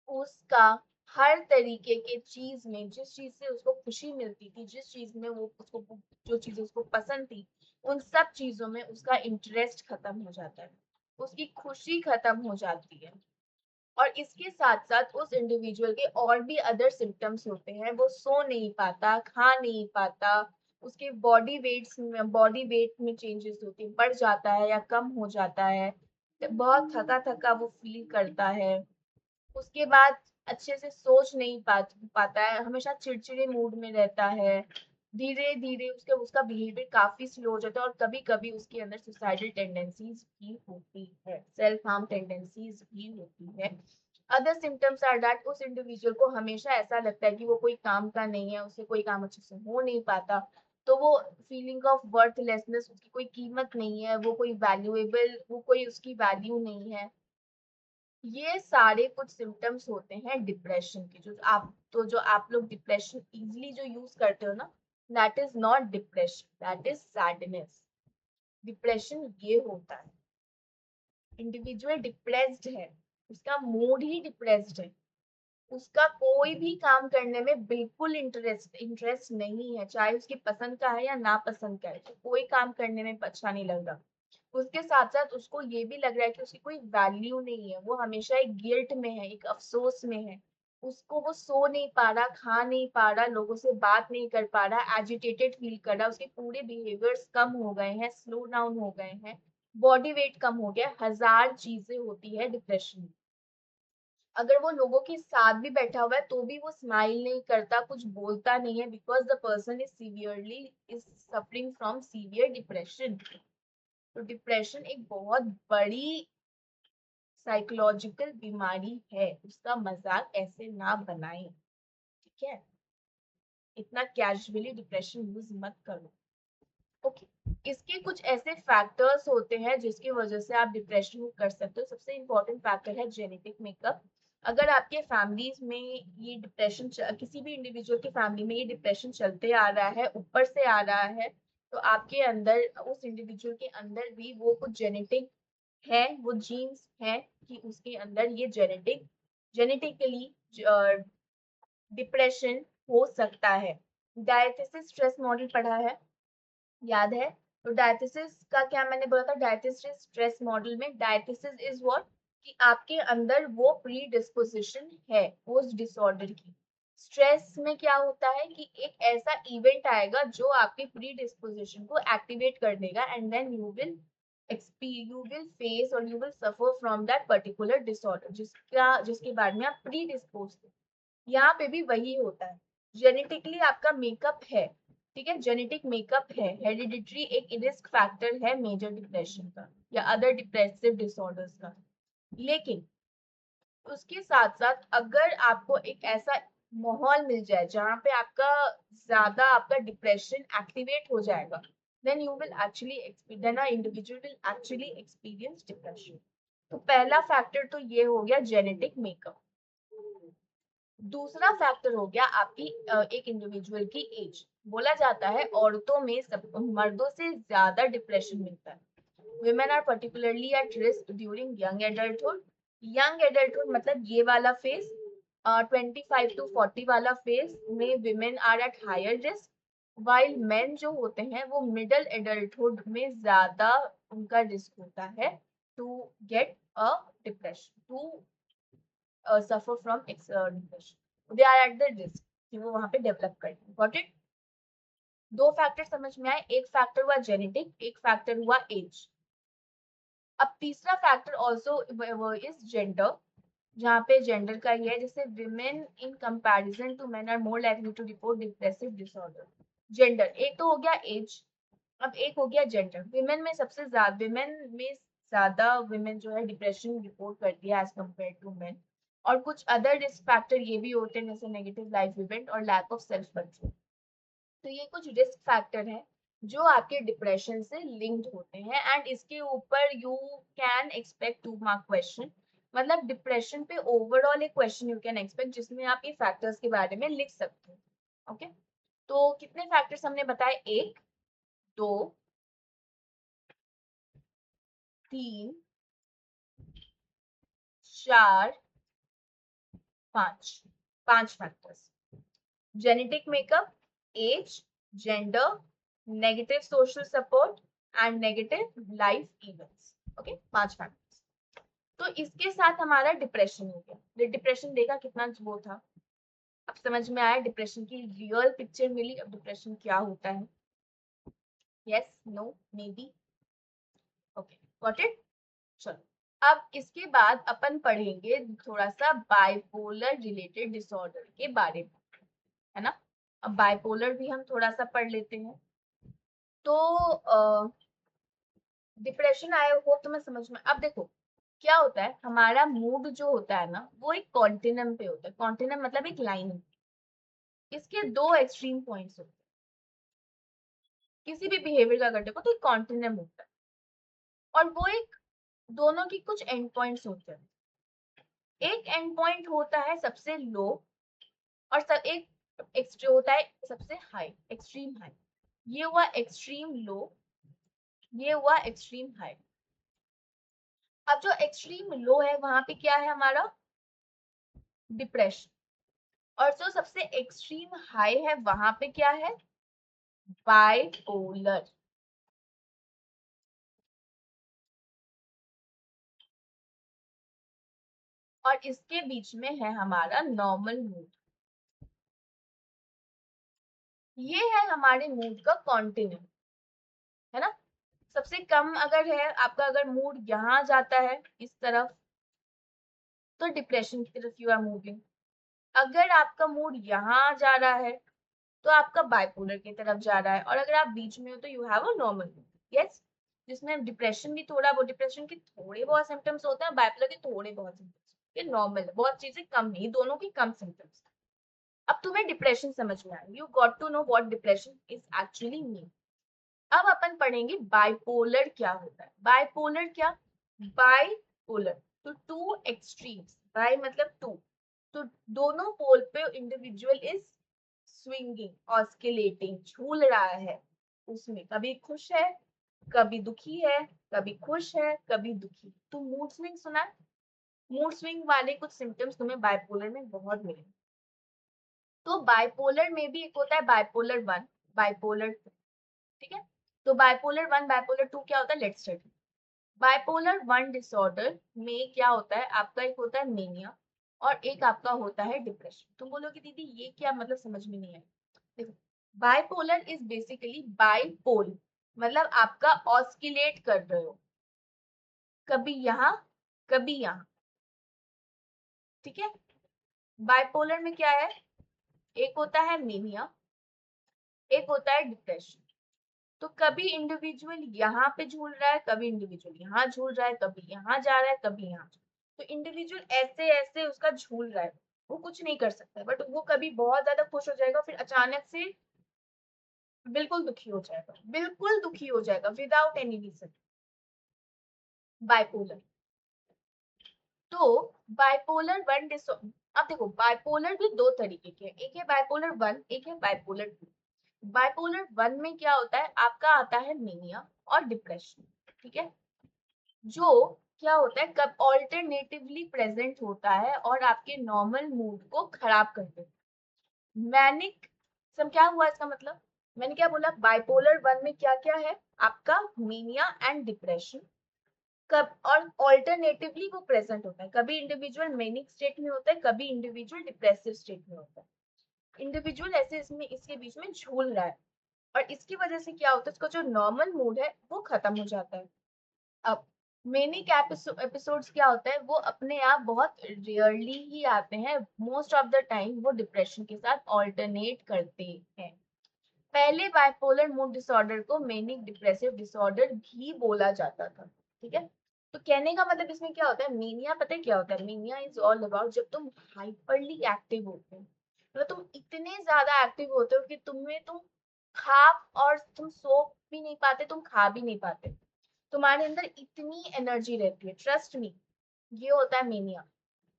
उसका हर तरीके के चीज में, जिस चीज से उसको खुशी मिलती थी, जिस चीज में वो उसको, जो चीजें उसको पसंद थी, उन सब चीजों में उसका इंटरेस्ट खत्म हो जाता है, उसकी खुशी खत्म हो जाती है। और इसके साथ साथ उस इंडिविजुअल के और भी अदर सिम्टम्स होते हैं। वो सो नहीं पाता, खा नहीं पाता, उसके बॉडी वेट में चेंजेस होते हैं, बढ़ जाता है या कम हो जाता है, बहुत थका थका वो फील करता है। उसके बाद अच्छे से सोच नहीं पाता है, हमेशा चिड़चिड़े मूड में रहता है। धीरे धीरे उसका बिहेवियर काफी स्लो हो जाता है और कभी कभी उसके अंदर सुसाइडल टेंडेंसीज भी होती है, सेल्फ हार्म टेंडेंसीज भी होती है। अदर सिम्टम्स आर दैट उस इंडिविजुअल को हमेशा ऐसा लगता है कि वो कोई काम का नहीं है, उससे कोई काम अच्छे से हो नहीं पाता, तो वो फीलिंग ऑफ वर्थलेसनेस, उसकी कोई कीमत नहीं है, वो कोई वैल्यूएबल, वो कोई उसकी वैल्यू नहीं है। ये सारे कुछ सिम्टम्स होते हैं डिप्रेशन के। जो आप लोग डिप्रेशन इजीली जो यूज करते हो ना, that is not depression, that is sadness. Depression ये होता है, इंडिविजुअल डिप्रेस्ड है, उसका मूड ही डिप्रेस्ड है, उसका कोई भी काम करने में बिल्कुल इंटरेस्ट नहीं है, चाहे उसकी पसंद का है या नापसंद का है, तो कोई काम करने में अच्छा नहीं लग रहा। उसके साथ साथ उसको ये भी लग रहा है कि उसकी कोई वैल्यू नहीं है, वो हमेशा एक गिल्ट में है, एक अफसोस में है। उसको वो सो नहीं पा रहा, खा नहीं पा रहा, लोगों से बात नहीं कर पा रहा, एजिटेटेड फील कर रहा, उसके पूरे बिहेवियर्स कम हो गए हैं, स्लो डाउन हो गए हैं, बॉडी वेट कम हो गया, हजार चीजें होती है डिप्रेशन में। अगर वो लोगों के साथ भी बैठा हुआ है तो भी वो स्माइल नहीं करता, कुछ बोलता नहीं है, because the person is suffering from severe depression. तो डिप्रेशन एक बहुत बड़ी साइकोलॉजिकल बीमारी है, उसका मजाक ऐसे ना बनाएं, ठीक है? इतना कैजुअली डिप्रेशन यूज मत करो। ओके, इसके कुछ ऐसे फैक्टर्स होते हैं जिसकी वजह से आप डिप्रेशन को कर सकते हो। सबसे इम्पोर्टेंट फैक्टर है जेनेटिक मेकअप। अगर आपके फैमिलीज में ये डिप्रेशन, किसी भी इंडिविजुअल की फैमिली में ये डिप्रेशन चलते आ रहा है, ऊपर से आ रहा है, तो आपके अंदर, उस इंडिविजुअल के अंदर भी वो कुछ जेनेटिक है, वो जीन्स है कि उसके अंदर ये जेनेटिकली डिप्रेशन हो सकता है। डायथिसिस स्ट्रेस मॉडल पढ़ा है, याद है? तो डायथिसिस का क्या मैंने बोला था, डायथिसिस स्ट्रेस मॉडल में डायथिसिस इज व्हाट, कि आपके अंदर वो प्री डिस्पोजिशन है उस डिसऑर्डर की। स्ट्रेस में क्या होता है कि एक ऐसा इवेंट आएगा जो आपके प्री डिस्पोजिशन को एक्टिवेट कर देगा and then you will face और you will suffer from that particular disorder जिसके बारे में आप प्री डिस्पोज थे। यहाँ पे भी वही होता है, जेनेटिकली आपका मेकअप है, ठीक है, जेनेटिक मेकअप है, हेरिडिटरी एक रिस्क फैक्टर है मेजर डिप्रेशन का या अदर डिप्रेसिव डिसऑर्डर्स का। लेकिन उसके साथ साथ अगर आपको एक ऐसा माहौल मिल जाए जहाँ पे आपका डिप्रेशन एक्टिवेट हो जाएगा, then you will actually then an individual will actually experience depression। तो पहला फैक्टर तो ये हो गया जेनेटिक मेकअप। दूसरा फैक्टर हो गया आपकी एक इंडिविजुअल की एज। बोला जाता है औरतों में मर्दों से ज्यादा डिप्रेशन मिलता है। women are particularly at risk during young adulthood। young adulthood मतलब ये वाला फेज, 25 to 40 वाला फेज में women are at higher risk, while men जो होते हैं वो मिडल एडल्टहुड में ज्यादा उनका रिस्क होता है to get a depression, to suffer from depression। they are at the risk कि वो वहां पे डेवलप करें। Got it? दो फैक्टर समझ में आए, एक फैक्टर हुआ जेनेटिक, एक फैक्टर हुआ एज। अब तीसरा फैक्टर ऑल्सो इज जेंडर, जहाँ पे जेंडर का ये है, जैसे women in comparison to men are more likely to report depressive disorder. Gender एक तो हो गया एज, अब एक हो गया जेंडर। विमेन में ज्यादा विमेन जो है डिप्रेशन रिपोर्ट करती है एज कम्पेयर टू मेन। और कुछ अदर रिस्क फैक्टर ये भी होते हैं जैसे नेगेटिव लाइफ इवेंट और लैक ऑफ सेल्फ कंट्रोल। तो ये कुछ रिस्क फैक्टर हैं जो आपके डिप्रेशन से लिंक्ड होते हैं एंड इसके ऊपर you can expect 2 mark question. मतलब डिप्रेशन पे ओवरऑल एक क्वेश्चन यू कैन एक्सपेक्ट जिसमें आप ये फैक्टर्स के बारे में लिख सकते हो। ओके, तो कितने फैक्टर्स हमने बताए? 1, 2, 3, 4, 5, 5 factors. Genetic makeup, age, gender, negative social support and negative life events. Okay, 5 factors. तो इसके साथ हमारा डिप्रेशन हो गया। डिप्रेशन देखा कितना वो था, अब समझ में आया, डिप्रेशन की रियल पिक्चर मिली। अब डिप्रेशन क्या होता है? Yes, no, maybe. Okay, got it. चलो, अब इसके बाद अपन पढ़ेंगे थोड़ा सा बाइपोलर रिलेटेड डिसऑर्डर के बारे में, है ना। अब बाइपोलर भी हम थोड़ा सा पढ़ लेते हैं। तो डिप्रेशन आए हो तो मैं समझ में, अब देखो क्या होता है, हमारा मूड जो होता है ना वो एक कॉन्टिनम पे होता है। कॉन्टिनम मतलब एक लाइन, इसके दो एक्सट्रीम पॉइंट्स होते हैं। किसी भी बिहेवियर का अगर देखो तो एक कॉन्टिनम होता है और वो एक, दोनों की कुछ एंड पॉइंट्स होते हैं। एक एंड पॉइंट होता है सबसे लो और एक एक्सट्रीम होता है सबसे हाई, एक्सट्रीम हाई। ये हुआ एक्सट्रीम लो, ये हुआ एक्सट्रीम हाई। अब जो एक्सट्रीम लो है वहां पे क्या है हमारा? डिप्रेशन। और जो सबसे एक्सट्रीम हाई है वहां पे क्या है? बाइपोलर। और इसके बीच में है हमारा नॉर्मल मूड। ये है हमारे मूड का कॉन्टिन्यू, है ना। सबसे कम अगर है आपका, अगर मूड यहाँ जाता है इस तरफ तो डिप्रेशन की तरफ यू आर मूविंग। अगर आपका मूड यहाँ जा रहा है तो आपका बाइपोलर की तरफ जा रहा है। और अगर आप बीच में हो तो you have a normal mood. Yes, जिसमें डिप्रेशन भी थोड़ा, वो डिप्रेशन के थोड़े बहुत सिम्टम्स होते हैं, बाइपोलर के थोड़े बहुत सिम्टम्स, ये नॉर्मल है, बहुत चीजें कम नहीं, दोनों की कम सिम्टम्स। अब तुम्हें डिप्रेशन समझ में आया, you got to know what depression is actually mean. अब अपन पढ़ेंगे बाइपोलर क्या होता है। बाइपोलर क्या? बाइपोलर तो टू एक्सट्रीम्स, बाई मतलब टू, तो दोनों पोल पे इंडिविजुअल इज स्विंगिंग, ऑस्किलेटिंग, झूल रहा है। उसमें कभी खुश है, कभी दुखी है, कभी खुश है, कभी दुखी। तो मूड स्विंग सुना है? मूड स्विंग वाले कुछ सिम्टम्स तुम्हें बाइपोलर में बहुत मिलेंगे। तो बाइपोलर में भी एक होता है बाइपोलर 1, बाइपोलर 2, ठीक है। तो बाइपोलर 1 बाइपोलर 2 क्या होता है, लेट्स स्टडी। बाइपोलर 1 डिसऑर्डर में क्या होता है, आपका एक होता है मेनिया और एक आपका होता है डिप्रेशन। तुम बोलोगे दीदी ये क्या मतलब, समझ में नहीं आया। देखो, बाइपोलर इज बेसिकली बाइपोल, मतलब आपका ऑस्किलेट कर रहे हो, कभी यहाँ कभी यहाँ, ठीक है। बाइपोलर में क्या है, एक होता है मेनिया, एक होता है डिप्रेशन। तो कभी इंडिविजुअल यहाँ पे झूल रहा है, कभी इंडिविजुअल यहाँ झूल रहा है, कभी यहाँ जा रहा है, कभी यहाँ। तो इंडिविजुअल ऐसे ऐसे उसका झूल रहा है, वो कुछ नहीं कर सकता, बट वो कभी बहुत ज्यादा खुश हो जाएगा, फिर अचानक से बिल्कुल दुखी हो जाएगा, बिल्कुल दुखी हो जाएगा विदाउट एनी रीजन, बाइपोलर। तो बाइपोलर 1 डिसऑर्डर, अब देखो बाइपोलर भी दो तरीके के हैं, एक है बाइपोलर 1, एक है बाइपोलर 2। बाइपोलर 1 में क्या होता है, आपका आता है मेनिया और डिप्रेशन, ठीक है, जो क्या होता है कब ऑल्टरनेटिवली प्रेजेंट होता है और आपके नॉर्मल मूड को खराब कर देता है। मैनिक सम क्या हुआ इसका मतलब, मैंने क्या बोला, बाइपोलर 1 में क्या क्या है, आपका मेनिया एंड डिप्रेशन, कब और ऑल्टरनेटिवली वो प्रेजेंट होता है, कभी इंडिविजुअल मेनिक स्टेट में होता है, कभी इंडिविजुअल डिप्रेसिव स्टेट में होता है। इंडिविजुअल ऐसे इसमें इसके बीच में झूल रहा है, और इसकी वजह से क्या होता है, उसका जो नॉर्मल मूड है वो खत्म हो जाता है। अब मेनिक एपिसोड्स क्या होता है, वो अपने आप बहुत रेयरली ही आते हैं, मोस्ट ऑफ द टाइम वो डिप्रेशन के साथ ऑल्टरनेट करते हैं। पहले बाइपोलर मूड डिसऑर्डर को मेनिक डिप्रेसिव डिसऑर्डर भी बोला जाता था, ठीक है। तो कहने का मतलब इसमें क्या होता है, मीनिया पता है क्या होता है, मीनिया इज ऑल अबाउट जब तुम हाइपरली एक्टिव होते हो, मतलब तुम इतने ज्यादा एक्टिव होते हो कि तुम खा और तुम सो भी नहीं पाते, तुम खा भी नहीं पाते, तुम्हारे अंदर इतनी एनर्जी रहती है, ट्रस्ट मी, ये होता है मेनिया।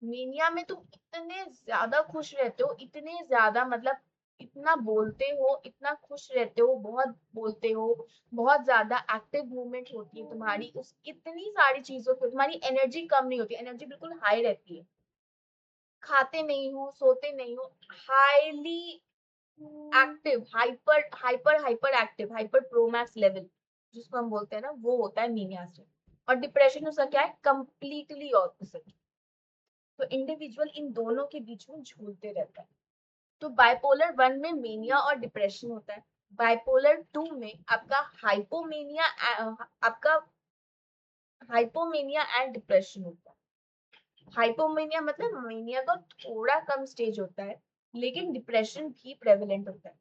मेनिया में तुम इतने ज्यादा खुश रहते हो, इतने ज्यादा मतलब इतना बोलते हो, इतना खुश रहते हो, बहुत बोलते हो, बहुत ज्यादा एक्टिव मूवमेंट होती है तुम्हारी, उस इतनी सारी चीजों पे तुम्हारी एनर्जी कम नहीं होती, एनर्जी बिल्कुल हाई रहती है, खाते नहीं हो, सोते नहीं हो, highly active, hyper hyper hyper active, hyper Pro Max level जिसको हम बोलते हैं ना, वो होता है मीनिया से। और डिप्रेशन उसका क्या है, कंप्लीटली ऑपोजिट। तो इंडिविजुअल इन दोनों के बीच में झूलते रहता है। तो बाइपोलर 1 में मेनिया और डिप्रेशन होता है, बाइपोलर 2 में आपका हाइपोमेनिया, आपका हाइपोमेनिया एंड डिप्रेशन होता है। हाइपोमेनिया मतलब मेनिया का थोड़ा कम स्टेज होता है, लेकिन डिप्रेशन भी प्रेवलेंट होता है।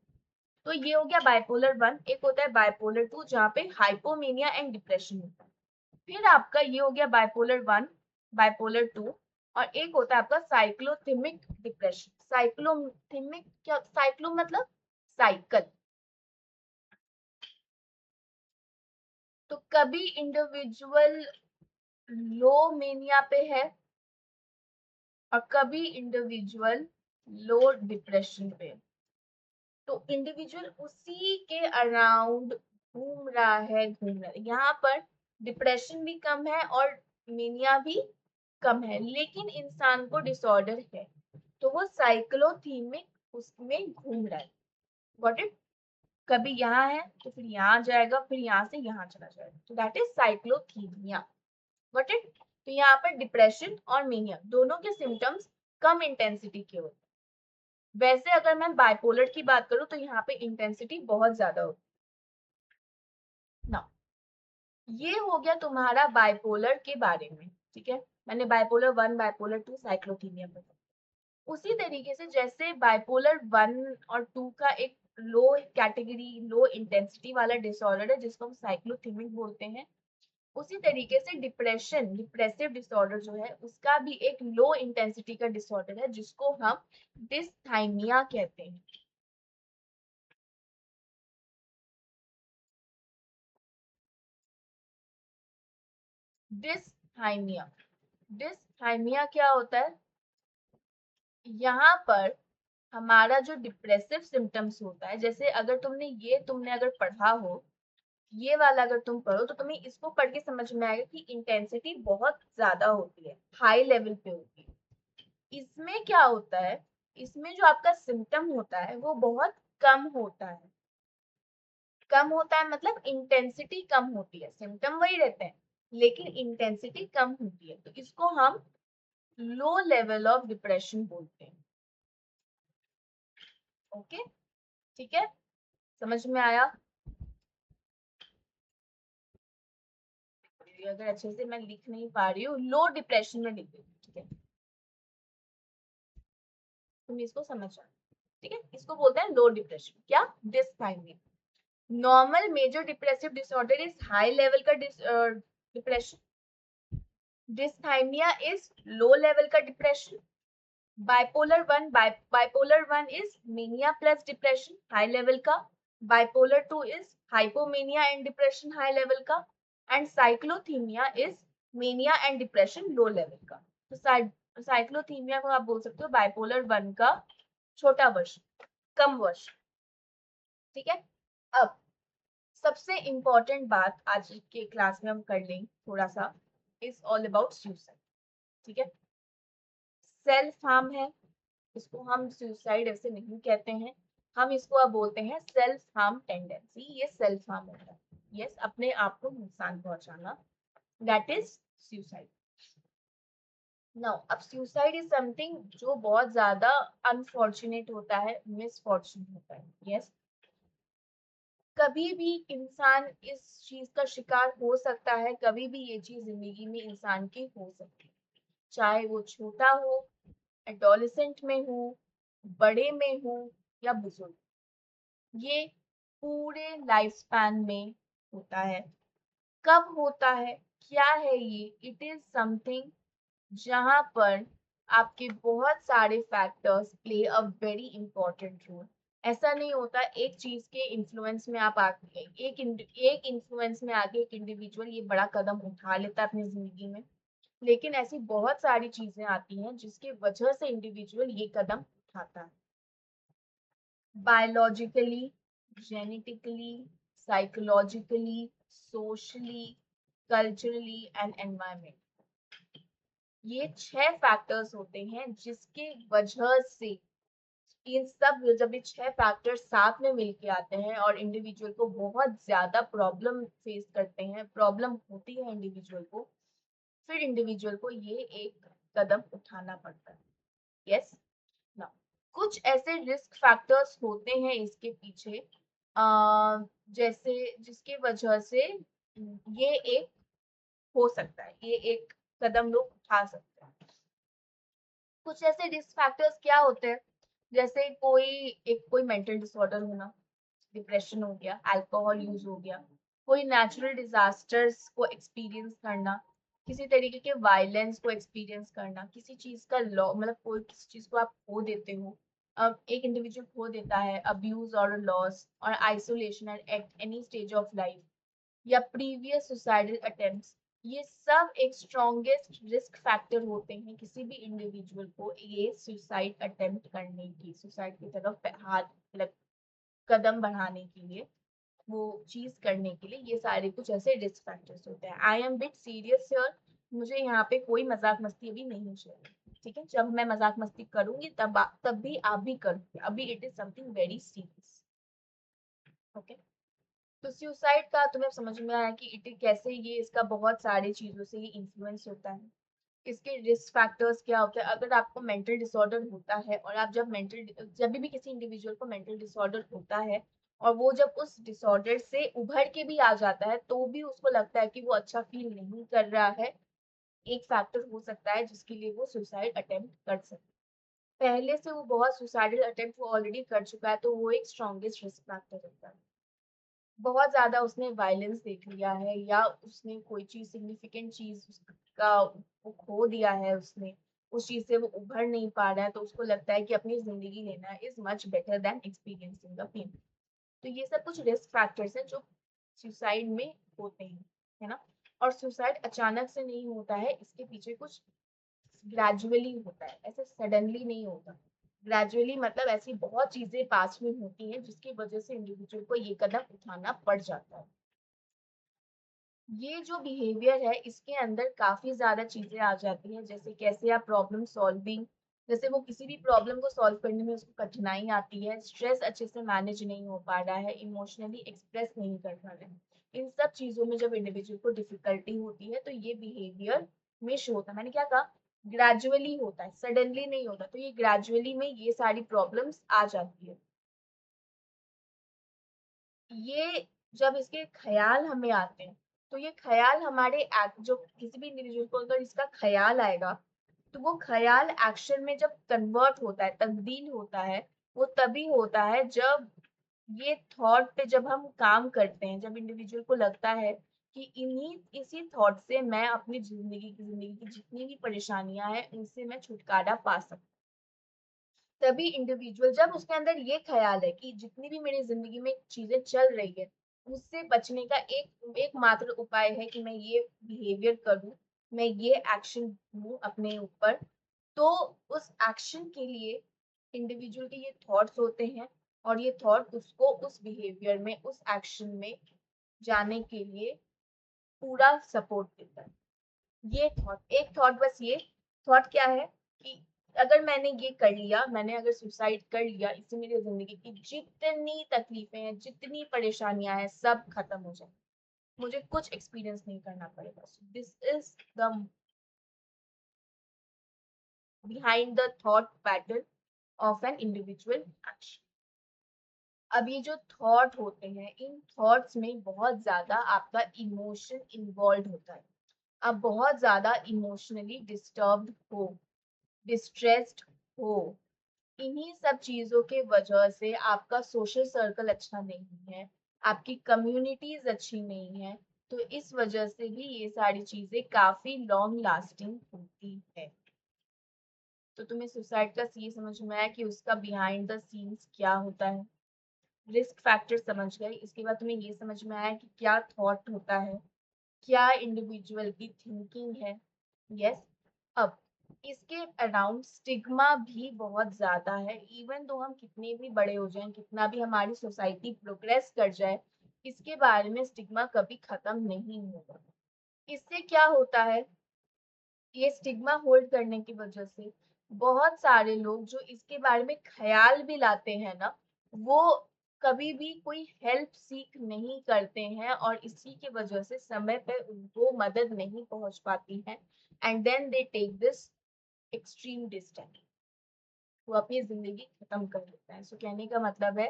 तो ये हो गया बाइपोलर 1, एक होता है बाइपोलर 2 जहाँ पे हाइपोमेनिया एंड डिप्रेशन होता है। फिर आपका ये हो गया बाइपोलर 1, बाइपोलर 2, और एक होता है आपका साइक्लोथिमिक डिप्रेशन। साइक्लोथिमिक क्या, साइक्लो मतलब साइकिल। तो कभी इंडिविजुअल लो मेनिया पे है और कभी इंडिविजुअल लो डिप्रेशन पे, तो इंडिविजुअल उसी के अराउंड घूम रहा है, यहाँ पर डिप्रेशन भी कम है और मेनिया भी कम है, लेकिन इंसान को डिसऑर्डर है, तो वो साइक्लोथीमिक उसमें घूम रहा है। गॉट इट, कभी यहाँ है तो फिर यहाँ जाएगा, फिर यहाँ से यहाँ चला जाएगा, तो that is cyclothymia. Got it. तो यहाँ पर डिप्रेशन और मेनिया दोनों के सिम्टम्स कम इंटेंसिटी के होते हैं। वैसे अगर मैं बाइपोलर की बात करूँ तो यहाँ पे इंटेंसिटी बहुत ज्यादा होती है ना। ये हो गया तुम्हारा बाइपोलर के बारे में, ठीक है। मैंने बाइपोलर 1 बाइपोलर 2 साइक्लोथीमिया बताया। उसी तरीके से जैसे बाइपोलर 1 और 2 का एक लो कैटेगरी, लो इंटेंसिटी वाला डिसऑर्डर है जिसको हम साइक्लोथीमिक बोलते हैं, उसी तरीके से डिप्रेशन, डिप्रेसिव डिसऑर्डर जो है उसका भी एक लो इंटेंसिटी का डिसऑर्डर है जिसको हम डिस्थाइमिया कहते हैं। डिस्थाइमिया, डिस्थाइमिया क्या होता है, यहाँ पर हमारा जो डिप्रेसिव सिम्टम्स होता है, जैसे अगर तुमने अगर पढ़ा हो, ये वाला अगर तुम पढ़ो तो तुम्हें इसको पढ़ के समझ में आएगा कि इंटेंसिटी बहुत ज्यादा होती है, हाई लेवल पे होती है। इसमें क्या होता है, इसमें जो आपका सिम्टम होता है वो बहुत कम होता है, कम होता है मतलब इंटेंसिटी कम होती है, सिम्टम वही रहते हैं लेकिन इंटेंसिटी कम होती है, तो इसको हम लो लेवल ऑफ डिप्रेशन बोलते हैं। ओके, ठीक है, समझ में आया? अगर अच्छे से मैं लिख नहीं पा रही हूँ, लो डिप्रेशन में लिख देती हूँ, ठीक है, तुम इसको समझ जाओ। ठीक है, इसको बोलते हैं लो डिप्रेशन। क्या? Dysthymia. Normal major depressive disorder is high level का depression. Dysthymia is low level का depression. Bipolar one is mania plus depression, high level का। Bipolar two is hypomania and depression, high level का। And cyclothymia is mania and depression, low level का। तो साइक्लोथीमिया को आप बोल सकते हो बाइपोलर वन का छोटा वर्ष, कम वर्ष। ठीक है, अब सबसे इम्पोर्टेंट बात आज के क्लास में हम कर लेंगे थोड़ा सा, इज ऑल अबाउट सुसाइड। ठीक है, सेल्फ हार्म है, इसको हम सुसाइड ऐसे नहीं कहते हैं, हम इसको अब बोलते हैं सेल्फ हार्म टेंडेंसी। ये सेल्फ हार्म होता है, यस, अपने आप को नुकसान पहुंचाना, दैट इज सुसाइड। नाउ अब सुसाइड इज समथिंग जो बहुत ज्यादा अनफॉर्चुनेट होता है, मिसफॉर्चून होता है, यस। कभी भी इंसान इस चीज का शिकार हो सकता है, कभी भी ये चीज जिंदगी में इंसान की हो सकती है, चाहे वो छोटा हो, एडोलेसेंट में हो, बड़े में हो या बुजुर्ग, ये पूरे लाइफ स्पैन में होता है। कब होता है, क्या है ये? इट इज समथिंग जहां पर आपके बहुत सारे factors play a very important role. ऐसा नहीं होता एक चीज के इन्फ्लुएंस में आप आके एक इन्फ्लुएंस में आके एक इंडिविजुअल ये बड़ा कदम उठा लेता है अपनी जिंदगी में, लेकिन ऐसी बहुत सारी चीजें आती हैं जिसकी वजह से इंडिविजुअल ये कदम उठाता है। Biologically, genetically, psychologically, socially, culturally and environment, ये 6 फैक्टर्स होते हैं जिसके वजह से इन सब, जब ये 6 फैक्टर्स साथ में मिलके आते हैं और इंडिविजुअल को बहुत ज्यादा प्रॉब्लम फेस करते हैं, प्रॉब्लम होती है इंडिविजुअल को, फिर इंडिविजुअल को ये एक कदम उठाना पड़ता है, यस। ना, कुछ ऐसे रिस्क फैक्टर्स होते हैं इसके पीछे, जैसे जिसकी वजह से ये एक हो सकता है, ये एक कदम लोग उठा सकते हैं। कुछ ऐसे रिस्क फैक्टर्स क्या होते हैं, जैसे कोई मेंटल डिसऑर्डर होना, डिप्रेशन हो गया, अल्कोहल यूज हो गया, कोई नेचुरल डिजास्टर्स को एक्सपीरियंस करना, किसी तरीके के वायलेंस को एक्सपीरियंस करना, किसी चीज का लॉ मतलब कोई किसी चीज को आप खो देते हो, अब एक इंडिविजुअल खो देता है, अब्यूज और लॉस और isolation at any stage of life, या प्रीवियस सुसाइडल अटेम्प्ट्स, ये सब एक स्ट्रॉन्गेस्ट रिस्क फैक्टर होते हैं किसी भी इंडिविजुअल को ये सुसाइड अटेम्प्ट करने की, सुसाइड की तरफ हाथ मतलब कदम बढ़ाने के लिए, वो चीज करने के लिए, ये सारे कुछ ऐसे रिस्क फैक्टर्स होते हैं। I am bit serious here, मुझे यहाँ पे कोई मजाक मस्ती अभी नहीं चाहिए, ठीक है? जब मैं मजाक मस्ती करूंगी तब भी आप भी करोगे, अभी it is something very serious. Okay, तो सुसाइड का तुम्हें समझ में आया कि इट कैसे ये इसका बहुत सारी चीजों से ही इन्फ्लुएंस होता है। इसके रिस्क फैक्टर्स क्या होते हैं, अगर आपको मेंटल डिसऑर्डर होता है और आप जब भी किसी इंडिविजुअल को मेंटल डिसऑर्डर होता है और वो जब उस डिसऑर्डर से उभर के भी आ जाता है तो भी उसको लगता है कि वो अच्छा फील नहीं कर रहा है, एक फैक्टर हो सकता है जिसके लिए वो सुसाइड अटेम्प्ट कर सकता है। पहले से वो बहुत सुसाइडल अटेम्प्ट वो ऑलरेडी कर चुका है तो वो एक स्ट्रॉन्गेस्ट रिस्क फैक्टर होता है। बहुत ज्यादा उसने वायलेंस देख लिया है या उसने कोई चीज सिग्निफिकेंट चीज उसका वो खो दिया है, उसने उस चीज से वो उभर नहीं पा रहा है, तो उसको लगता है कि अपनी जिंदगी लेना is much better than experiencing the pain. तो ये सब कुछ रिस्क फैक्टर्स हैं जो सुसाइड में होते हैं, है ना? और सुसाइड अचानक से नहीं होता है, इसके पीछे कुछ ग्रेजुअली होता है, ऐसे सडनली नहीं होता। ग्रेजुअली मतलब ऐसी बहुत चीजें पास में होती हैं जिसकी वजह से इंडिविजुअल को ये कदम उठाना पड़ जाता है। ये जो बिहेवियर है इसके अंदर काफी ज्यादा चीजें आ जाती हैं, जैसे कैसे आप प्रॉब्लम सॉल्विंग जैसे वो किसी भी प्रॉब्लम को सॉल्व करने में उसको कठिनाई आती है, स्ट्रेस अच्छे से मैनेज नहीं हो पा रहा है, इमोशनली एक्सप्रेस नहीं कर पा रहा है, इन सब चीजों में जब इंडिविजुअल को डिफिकल्टी होती है तो ये बिहेवियर में शो होता है। मैंने क्या कहा, ग्रेजुअली होता है, सडनली नहीं होता। तो ये ग्रेजुअली में ये सारी प्रॉब्लम्स आ जाती है। ये जब इसके ख्याल हमें आते हैं तो ये ख्याल हमारे जो किसी भी इंडिविजुअल को अगर इसका ख्याल आएगा तो वो ख्याल एक्शन में जब कन्वर्ट होता है, तब्दील होता है, वो तभी होता है जब ये थॉट पे जब हम काम करते हैं, जब इंडिविजुअल को लगता है कि इन्हीं इसी थॉट से मैं अपनी जिंदगी की जितनी भी परेशानियां हैं उनसे मैं छुटकारा पा सकता। तभी इंडिविजुअल जब उसके अंदर ये ख्याल है कि जितनी भी मेरी जिंदगी में चीजें चल रही है उससे बचने का एकमात्र उपाय है कि मैं ये बिहेवियर करूं, मैं ये एक्शन लूं अपने ऊपर, तो उस एक्शन के लिए इंडिविजुअल के ये थॉट्स होते हैं और ये थॉट उसको उस बिहेवियर में, उस एक्शन में जाने के लिए पूरा सपोर्ट देता है। ये थॉट, एक थॉट, बस ये थॉट क्या है कि अगर मैंने ये कर लिया, मैंने अगर सुसाइड कर लिया, इससे मेरी जिंदगी की जितनी तकलीफें हैं, जितनी परेशानियां हैं, सब खत्म हो जाए, मुझे कुछ एक्सपीरियंस नहीं करना पड़ेगा। This is the behind the thought pattern of an individual action. अब ये जो थॉट होते हैं, इन थॉट्स में बहुत ज्यादा आपका इमोशन इन्वॉल्व होता है। आप बहुत ज्यादा इमोशनली डिस्टर्ब्ड हो, डिस्ट्रेस्ड हो। इन्हीं सब चीजों के वजह से आपका सोशल सर्कल अच्छा नहीं है, आपकी कम्युनिटीज अच्छी नहीं है, तो इस वजह से भी ये सारी चीजें काफी लॉन्ग लास्टिंग होती है। तो तुम्हें सुसाइड का सी समझ में आया कि उसका बिहाइंड द सीन्स क्या होता है, रिस्क फैक्टर समझ गए। इसके बाद तुम्हें ये समझ में आया कि क्या थॉट होता है, क्या इंडिविजुअल की थिंकिंग है। यस। अब इसके अराउंड स्टिग्मा भी बहुत ज्यादा है। इवन तो हम कितने भी बड़े हो जाएं, कितना भी हमारी सोसाइटी प्रोग्रेस कर जाए, इसके बारे में स्टिग्मा कभी खत्म नहीं होगा। इससे क्या होता है, ये स्टिग्मा होल्ड करने की वजह से बहुत सारे लोग जो इसके बारे में ख्याल भी लाते हैं ना, वो कभी भी कोई हेल्प सीख नहीं करते हैं और इसी की वजह से समय पे उनको मदद नहीं पहुंच पाती है, and then they take this extreme distance, वो अपनी जिंदगी खत्म कर लेता है। सो कहने का मतलब है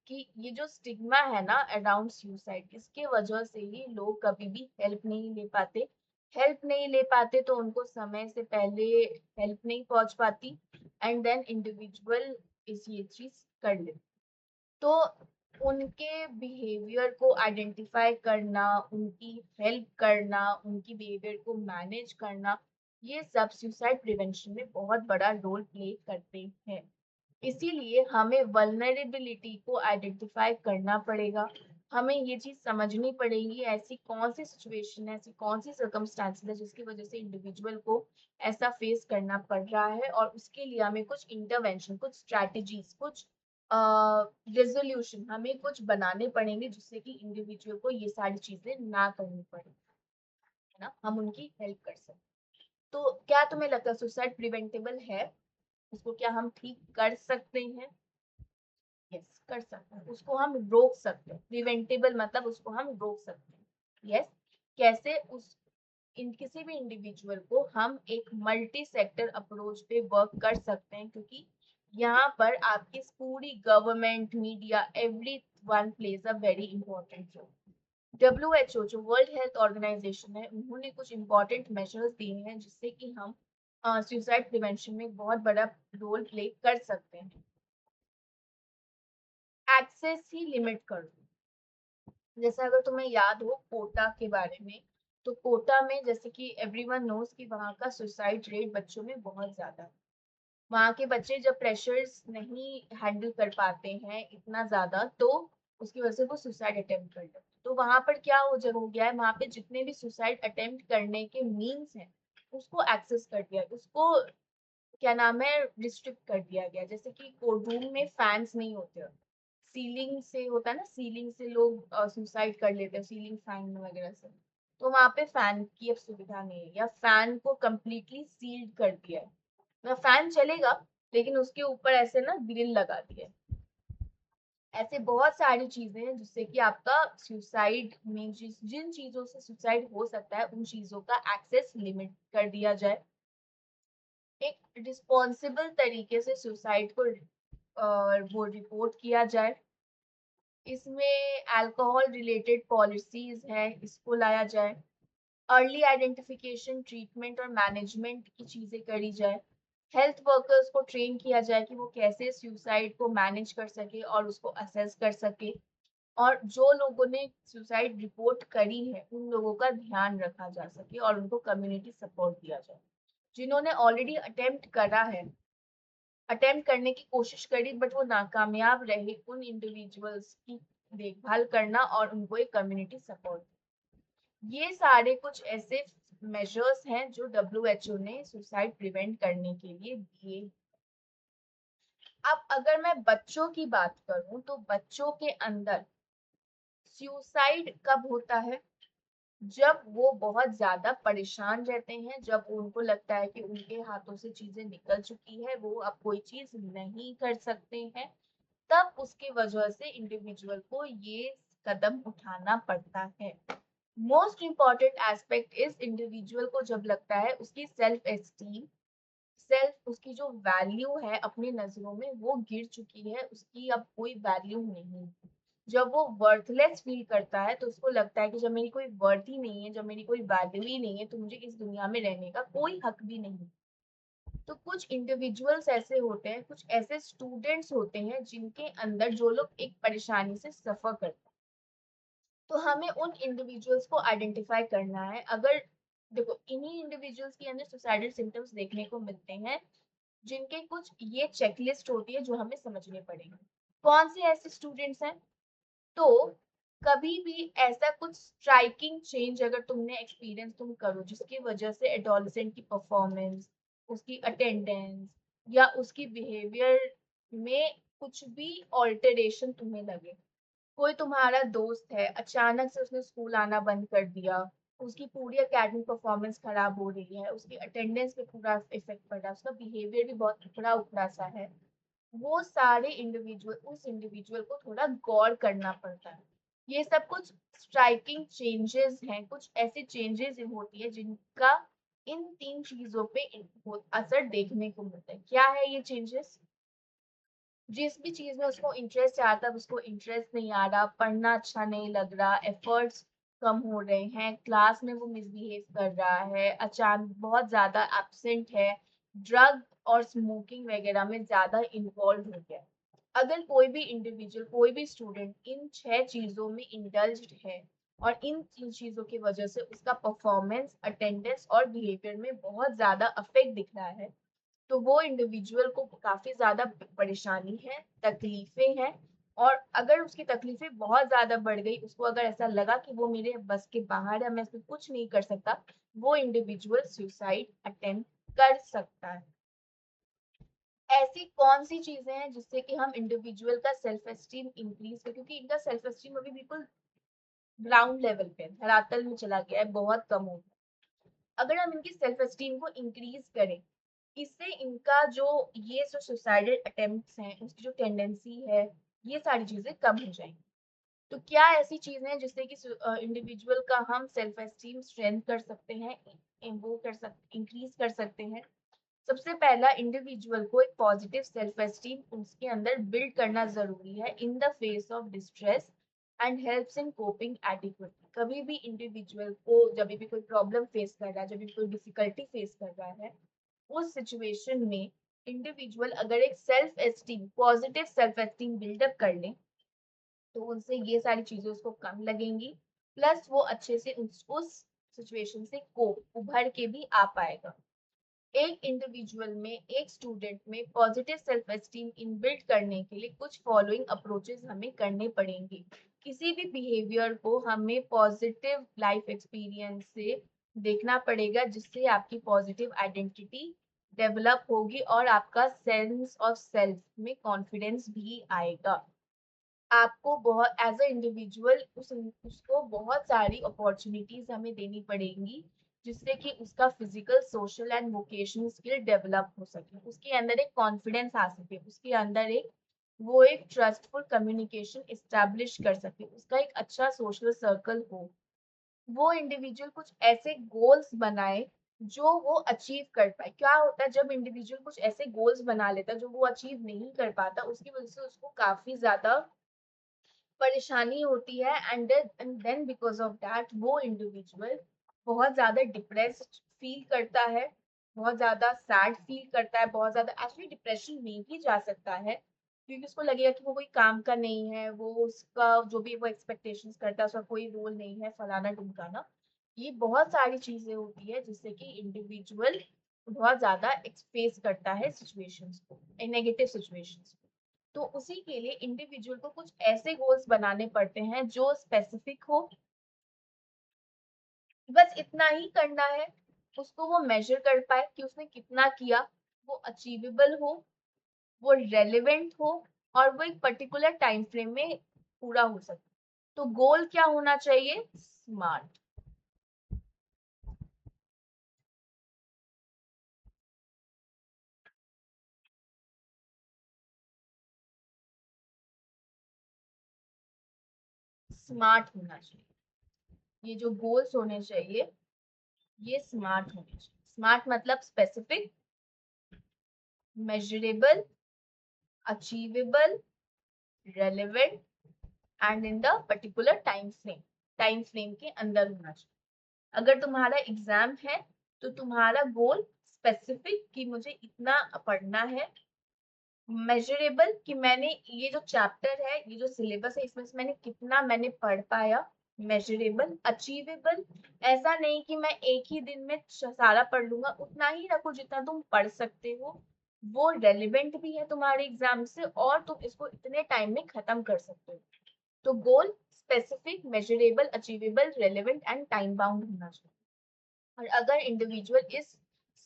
कि ये जो स्टिग्मा है ना अराउंड सुसाइड, इसके वजह से ही लोग कभी भी हेल्प नहीं ले पाते। हेल्प नहीं ले पाते तो उनको समय से पहले हेल्प नहीं पहुंच पाती, एंड देन इंडिविजुअल इस ये चीज कर ले। तो उनके बिहेवियर को आइडेंटिफाई करना, उनकी हेल्प करना, उनकी बिहेवियर को मैनेज करना, ये सब सुसाइड प्रिवेंशन में बहुत बड़ा रोल प्ले करते हैं। इसीलिए हमें वल्नरेबिलिटी को आइडेंटिफाई करना पड़ेगा। हमें ये चीज समझनी पड़ेगी ऐसी कौन सी सिचुएशन है, ऐसी कौन सी सर्कमस्टांसेस है जिसकी वजह से इंडिविजुअल को ऐसा फेस करना पड़ रहा है, और उसके लिए हमें कुछ इंटरवेंशन, कुछ स्ट्रैटेजीज, कुछ रेजोल्यूशन हमें कुछ बनाने पड़ेंगे जिससे कि इंडिविजुअल को ये सारी चीजें ना करनी पड़े, है ना, हम उनकी हेल्प कर सकते। तो क्या तुम्हें लगता है सुसाइड प्रिवेंटेबल है? उसको क्या हम ठीक कर सकते हैं? यस, कर सकते हैं, उसको हम रोक सकते हैं। प्रिवेंटेबल मतलब उसको हम रोक सकते हैं। यस। कैसे? उस इन किसी भी इंडिविजुअल को हम एक मल्टी सेक्टर अप्रोच पे वर्क कर सकते हैं, क्योंकि यहाँ पर आपकी पूरी government, media, everyone plays a very important role. WHO जो वर्ल्ड हेल्थ ऑर्गेनाइजेशन है, उन्होंने कुछ इंपॉर्टेंट मेजर्स दिए हैं जिससे कि हम सुसाइड प्रिवेंशन में बहुत बड़ा रोल प्ले कर सकते हैं। एक्सेस ही लिमिट कर दो। जैसे अगर तुम्हें याद हो कोटा के बारे में, तो कोटा में जैसे कि एवरीवन नोज कि वहाँ का सुसाइड रेट बच्चों में बहुत ज्यादा है। वहाँ के बच्चे जब प्रेशर्स नहीं हैंडल कर पाते हैं इतना ज्यादा, तो उसकी वजह से वो सुसाइड अटेम्प्ट कर लेते हैं। तो वहां पर क्या हो गया है, वहां पे जितने भी सुसाइड अटेम्प्ट करने के मीन्स हैं उसको एक्सेस कर दिया, उसको क्या नाम है, रिस्ट्रिक्ट कर दिया गया। जैसे कि कोर्ट रूम में फैंस नहीं होते, सीलिंग से होता है ना, सीलिंग से लोग सुसाइड कर लेते हैं, सीलिंग फैन वगैरह से। तो वहां पे फैन की अब सुविधा नहीं है, या फैन को कम्प्लीटली सील्ड कर दिया है। ना फैन चलेगा लेकिन उसके ऊपर ऐसे ना ग्रिल लगा दिए। ऐसे बहुत सारी चीजें हैं जिससे कि आपका सुसाइड में जिन चीजों से सुसाइड हो सकता है उन चीजों का एक्सेस लिमिट कर दिया जाए। एक रिस्पॉन्सिबल तरीके से सुसाइड को वो रिपोर्ट किया जाए। इसमें अल्कोहल रिलेटेड पॉलिसीज है, इसको लाया जाए। अर्ली आइडेंटिफिकेशन, ट्रीटमेंट और मैनेजमेंट की चीजें करी जाए। हेल्थ वर्कर्स को ट्रेन किया जाए कि वो कैसे सुसाइड को मैनेज कर सके और उसको असेस कर सके। और जो लोगों ने सुसाइड रिपोर्ट करी है उन लोगों का ध्यान रखा जा सके और उनको कम्युनिटी सपोर्ट दिया जाए। जिन्होंने ऑलरेडी अटेम्प्ट करा है, अटेम्प्ट करने की कोशिश करी बट वो नाकामयाब रहे, उन इंडिविजुअल्स की देखभाल करना और उनको एक कम्युनिटी सपोर्ट। ये सारे कुछ ऐसे मेजर्स हैं जो डब्ल्यूएचओ ने सुसाइड प्रिवेंट करने के लिए दिए। अब अगर मैं बच्चों की बात करूं तो बच्चों के अंदर सुसाइड कब होता है? जब वो बहुत ज्यादा परेशान रहते हैं, जब उनको लगता है कि उनके हाथों से चीजें निकल चुकी है, वो अब कोई चीज नहीं कर सकते हैं, तब उसकी वजह से इंडिविजुअल को ये कदम उठाना पड़ता है। मोस्ट इम्पॉर्टेंट एस्पेक्ट इस इंडिविजुअल को जब लगता है उसकी सेल्फ एस्टीम, सेल्फ उसकी जो वैल्यू है अपनी नजरों में वो गिर चुकी है, उसकी अब कोई वैल्यू नहीं। जब वो वर्थलेस फील करता है तो उसको लगता है कि जब मेरी कोई वर्थ ही नहीं है, जब मेरी कोई वैल्यू ही नहीं है, तो मुझे इस दुनिया में रहने का कोई हक भी नहीं। तो कुछ इंडिविजुअल्स ऐसे होते हैं, कुछ ऐसे स्टूडेंट्स होते हैं जिनके अंदर जो लोग एक परेशानी से सफर करते हैं, तो हमें उन इंडिविजुअल्स को आइडेंटिफाई करना है। अगर देखो इन्हीं इंडिविजुअल्स के अंदर सुसाइडल सिम्टम्स देखने को मिलते हैं जिनके कुछ ये चेकलिस्ट होती है जो हमें समझने पड़ेगी। कौन से ऐसे स्टूडेंट्स हैं? तो कभी भी ऐसा कुछ स्ट्राइकिंग चेंज अगर तुमने एक्सपीरियंस तुम करो जिसकी वजह से एडोलसेंट की परफॉर्मेंस, उसकी अटेंडेंस या उसकी बिहेवियर में कुछ भी ऑल्टरेशन तुम्हें लगे। कोई तुम्हारा दोस्त है, अचानक से उसने स्कूल आना बंद कर दिया, उसकी पूरी एकेडमिक परफॉर्मेंस खराब हो रही है, उसकी अटेंडेंस पे पूरा इफेक्ट पड़ रहा है, उसका बिहेवियर भी बहुत उखड़ा उखड़ा सा है, वो सारे इंडिविजुअल उस इंडिविजुअल को थोड़ा गौर करना पड़ता है। ये सब कुछ स्ट्राइकिंग चेंजेस हैं, कुछ ऐसी चेंजेस होती है जिनका इन तीन चीजों पे असर देखने को मिलता है। क्या है ये चेंजेस? जिस भी चीज में उसको इंटरेस्ट आता है उसको इंटरेस्ट नहीं आ रहा, पढ़ना अच्छा नहीं लग रहा, एफर्ट्स कम हो रहे हैं, क्लास में वो मिसबिहेव कर रहा है, अचानक बहुत ज्यादा एब्सेंट है, ड्रग और स्मोकिंग वगैरह में ज्यादा इन्वॉल्व हो गया। अगर कोई भी इंडिविजुअल, कोई भी स्टूडेंट इन छह चीजों में इंडल्ज्ड है और इन तीन चीजों की वजह से उसका परफॉर्मेंस, अटेंडेंस और बिहेवियर में बहुत ज्यादा अफेक्ट दिख रहा है, तो वो इंडिविजुअल को काफी ज्यादा परेशानी है, तकलीफें हैं। और अगर उसकी तकलीफें बहुत ज्यादा बढ़ गई, उसको अगर ऐसा लगा कि वो मेरे बस के बाहर है, मैं इसमें कुछ नहीं कर सकता, वो इंडिविजुअल सुसाइड अटेम्प्ट कर सकता है। ऐसी कौन सी चीजें हैं जिससे कि हम इंडिविजुअल का सेल्फ एस्टीम इंक्रीज कर, क्योंकि इनका सेल्फ एस्टीम अभी बिल्कुल ग्राउंड लेवल पे धरातल में चला गया है, बहुत कम हो गया। अगर हम इनकी सेल्फ एस्टीम को इंक्रीज करें, इससे इनका जो ये जो सुसाइडल अटेम्प्ट्स हैं उसकी जो टेंडेंसी है, ये सारी चीजें कम हो जाएंगी। तो क्या ऐसी चीजें हैं जिससे कि इंडिविजुअल का हम सेल्फ एस्टीम स्ट्रेंथ कर सकते हैं, वो कर सकते, इंक्रीज कर सकते हैं? सबसे पहला, इंडिविजुअल को एक पॉजिटिव सेल्फ एस्टीम उसके अंदर बिल्ड करना जरूरी है in the face of distress and helps in coping adequately. कभी भी इंडिविजुअल को जब भी कोई प्रॉब्लम फेस कर रहा है, जब भी कोई डिफिकल्टी फेस कर रहा है, उस सिचुएशन में इंडिविजुअल अगर एक self esteem, positive self esteem buildup कर ले, तो उनसे ये सारी चीजें उसको कम लगेंगी, प्लस वो अच्छे से उस सिचुएशन से को उभर के भी आ पाएगा। एक इंडिविजुअल में, एक स्टूडेंट में positive self esteem in build करने के लिए कुछ फॉलोइंग अप्रोचेस हमें करने पड़ेंगे। किसी भी बिहेवियर को हमें पॉजिटिव लाइफ एक्सपीरियंस से देखना पड़ेगा, जिससे आपकी पॉजिटिव आइडेंटिटी डेवलप होगी और आपका सेंस ऑफ सेल्फ में कॉन्फिडेंस भी आएगा। आपको बहुत एज अ इंडिविजुअल उसको बहुत सारी अपॉर्चुनिटीज हमें देनी पड़ेंगी जिससे कि उसका physical, social and vocational skill develop हो सके, उसके अंदर एक कॉन्फिडेंस आ सके, उसके अंदर एक ट्रस्टफुल कम्युनिकेशन इस्टेब्लिश कर सके, उसका एक अच्छा सोशल सर्कल हो, वो इंडिविजुअल कुछ ऐसे गोल्स बनाए जो वो अचीव कर पाए। क्या होता है जब इंडिविजुअल कुछ ऐसे गोल्स बना लेता है जो वो अचीव नहीं कर पाता, उसकी वजह से उसको काफी ज्यादा परेशानी होती है, and then because of that वो इंडिविजुअल बहुत ज्यादा डिप्रेस्ड फील करता है, बहुत ज्यादा सैड फील करता है, बहुत ज्यादा एक्चुअली डिप्रेशन में भी जा सकता है, क्योंकि उसको लगेगा कि वो कोई काम का नहीं है, वो उसका जो भी वो एक्सपेक्टेशंस करता है उसका कोई रोल नहीं है, फलाना ढिमकाना। ये बहुत सारी चीजें होती है जिससे कि इंडिविजुअल बहुत ज्यादा फेस करता है सिचुएशंस को, नेगेटिव सिचुएशंस को। तो उसी के लिए इंडिविजुअल को कुछ ऐसे गोल्स बनाने पड़ते हैं जो स्पेसिफिक हो, बस इतना ही करना है, उसको वो मेजर कर पाए कि उसने कितना किया, वो अचीवेबल हो, वो रेलेवेंट हो, और वो एक पर्टिकुलर टाइम फ्रेम में पूरा हो सके। तो गोल क्या होना चाहिए? स्मार्ट। स्मार्ट होना चाहिए, ये जो गोल्स होने चाहिए ये स्मार्ट होने चाहिए। स्मार्ट मतलब specific, measurable, achievable, relevant and in the particular time frame के अंदर होना चाहिए। अगर तुम्हारा एग्जाम है तो तुम्हारा गोल स्पेसिफिक कि मुझे इतना पढ़ना है, मेजरेबल कि मैंने ये जो चैप्टर है, ये जो सिलेबस है, इसमें से मैंने पढ़ पाया, मेजरेबल। अचीवेबल, ऐसा नहीं कि मैं एक ही दिन में सारा पढ़ लूंगा, उतना ही रखो जितना तुम पढ़ सकते हो, वो रेलिवेंट भी है तुम्हारे एग्जाम से और तुम इसको इतने टाइम में खत्म कर सकते हो। तो goal specific, measurable, achievable, relevant and time bound होना चाहिए। और अगर इंडिविजुअल इस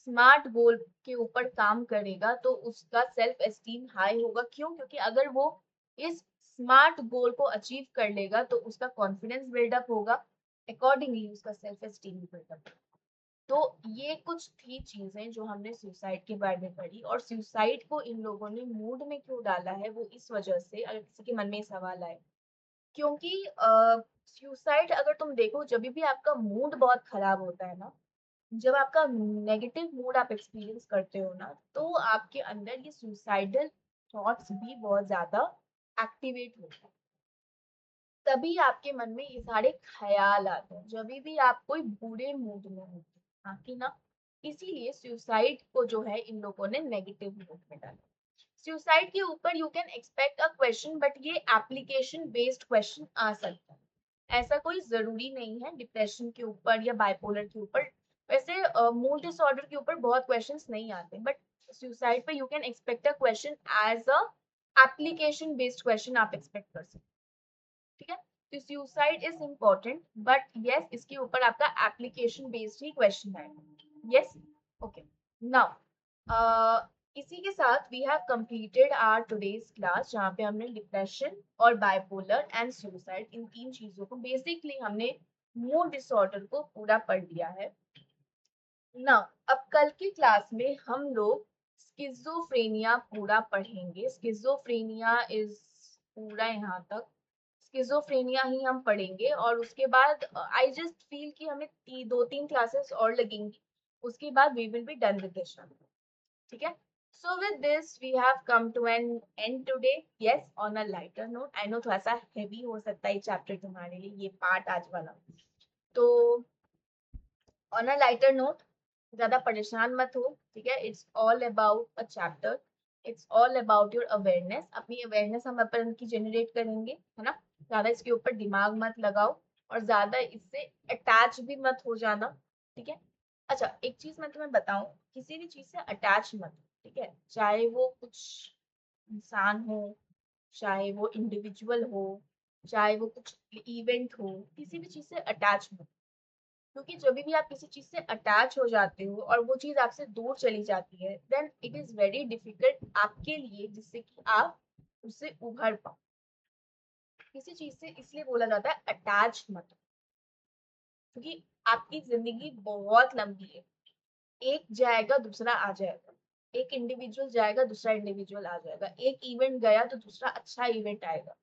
स्मार्ट गोल के ऊपर काम करेगा तो उसका सेल्फ एस्टीम हाई होगा। क्यों? क्योंकि अगर वो इस स्मार्ट गोल को अचीव कर लेगा तो उसका कॉन्फिडेंस बिल्डअप होगा, अकॉर्डिंगली उसका सेल्फ एस्टीम बिल्डअप। तो ये कुछ थी चीजें जो हमने सुसाइड के बारे में पढ़ी, और सुसाइड को इन लोगों ने मूड में क्यों डाला है वो इस वजह से, अगर किसी के मन में सवाल आए, क्योंकि सुसाइड अगर तुम देखो जब भी आपका मूड बहुत खराब होता है ना, जब आपका नेगेटिव मूड आप एक्सपीरियंस करते हो ना, तो आपके अंदर ये सुसाइडल थॉट्स भी बहुत ज्यादा एक्टिवेट होते हैं। तभी आपके मन में ये सारे ख्याल आते हैं जब भी आप कोई बुरे मूड में होते हैं, हाँ कि ना। इसीलिए सुसाइड को जो है इन लोगों ने नेगेटिव मूड में डाला। सुसाइड के ऊपर you can expect a question, but ये एप्लीकेशन बेस्ड क्वेश्चन आ सकता है, ऐसा कोई जरूरी नहीं है डिप्रेशन के ऊपर या बाइपोलर के ऊपर। वैसे मूड डिसऑर्डर के ऊपर बहुत क्वेश्चंस नहीं आते, बट सुसाइड पे you can expect a question as a application based question आप एक्सपेक्ट कर सकते हो, ठीक है। तो suicide is important, but yes इसके ऊपर आपका एप्लीकेशन बेस्ड ही क्वेश्चन है। Yes, okay. नाउ इसी के साथ we have completed our today's class, जहाँ पे हमने डिप्रेशन और बाइपोलर एंड सुसाइड इन तीन चीजों को बेसिकली हमने मूड डिसऑर्डर को पूरा पढ़ लिया है ना। अब कल की क्लास में हम लोग स्किज़ोफ्रेनिया पूरा पढ़ेंगे। स्किज़ोफ्रेनिया इज पूरा यहाँ तक स्किज़ोफ्रेनिया ही हम पढ़ेंगे, और उसके बाद आई जस्ट फील कि हमें दो तीन क्लासेस और लगेंगी, उसके बाद we will be done with this chapter, ठीक है। So with this we have come to an end today. Yes, on a lighter note, I know थोड़ा सा heavy हो सकता है ये चैप्टर तुम्हारे लिए, ये पार्ट आज वाला। तो ऑन अ लाइटर नोट, ज्यादा परेशान मत हो, ठीक है। It's all about a chapter, it's all about your awareness. अपनी अवेयरनेस हम अपन की जनरेट करेंगे, है ना। ज्यादा इसके ऊपर दिमाग मत लगाओ और ज्यादा इससे अटैच भी मत हो जाना, ठीक है। अच्छा, एक चीज मैं तुम्हें बताऊं, किसी भी चीज से अटैच मत हो, ठीक है। चाहे वो कुछ इंसान हो, चाहे वो इंडिविजुअल हो, चाहे वो कुछ इवेंट हो, किसी भी चीज से अटैच मत। क्योंकि जब भी आप किसी चीज से अटैच हो जाते हो और वो चीज आपसे दूर चली जाती है, then it is very difficult आपके लिए जिससे कि आप उससे उभर पाओ। किसी चीज से इसलिए बोला जाता है अटैच मत हो। क्योंकि आपकी जिंदगी बहुत लंबी है। एक जाएगा दूसरा आ जाएगा, एक इंडिविजुअल जाएगा दूसरा इंडिविजुअल आ जाएगा, एक इवेंट गया तो दूसरा अच्छा इवेंट आएगा।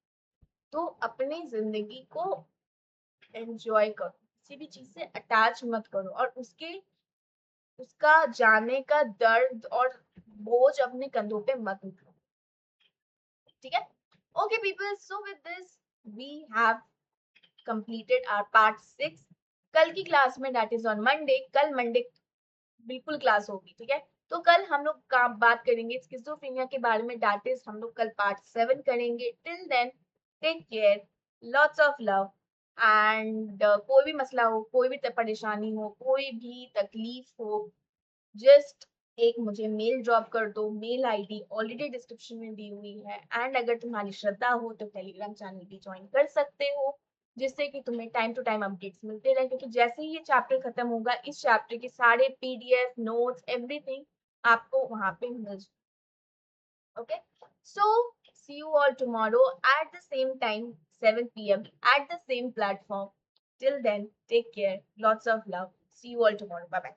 तो अपनी जिंदगी को एंजॉय करो, किसी भी चीज से अटैच मत करो, और उसका जाने का दर्द और बोझ अपने कंधों पे मत उठाओ। ठीक है? Okay people, so with this we have completed our part 6। कल की क्लास में, दैट इज ऑन मंडे, कल मंडे बिल्कुल क्लास होगी। ठीक है? तो कल हम लोग बात करेंगे स्किज़ोफ्रेनिया के बारे में, दैट इज हम लोग कल पार्ट 7 करेंगे। Till then take care, lots of love, and कोई भी मसला हो, कोई भी परेशानी हो, कोई भी तकलीफ हो, जस्ट एक मुझे मेल ड्रॉप कर दो। मेल आईडी ऑलरेडी डिस्क्रिप्शन में दी हुई है, एंड अगर तुम्हारी श्रद्धा हो तो टेलीग्राम चैनल भी ज्वाइन कर सकते हो, जिससे कि तुम्हें टाइम टू टाइम अपडेट्स मिलते रहे, क्योंकि जैसे ही ये चैप्टर खत्म होगा, इस चैप्टर के सारे पीडीएफ नोट्स एवरीथिंग आपको वहां पे मिल जाए। Okay, so see you all tomorrow at the same time, 7 p.m. at the same platform. Till then, take care, lots of love, see you all tomorrow, bye bye.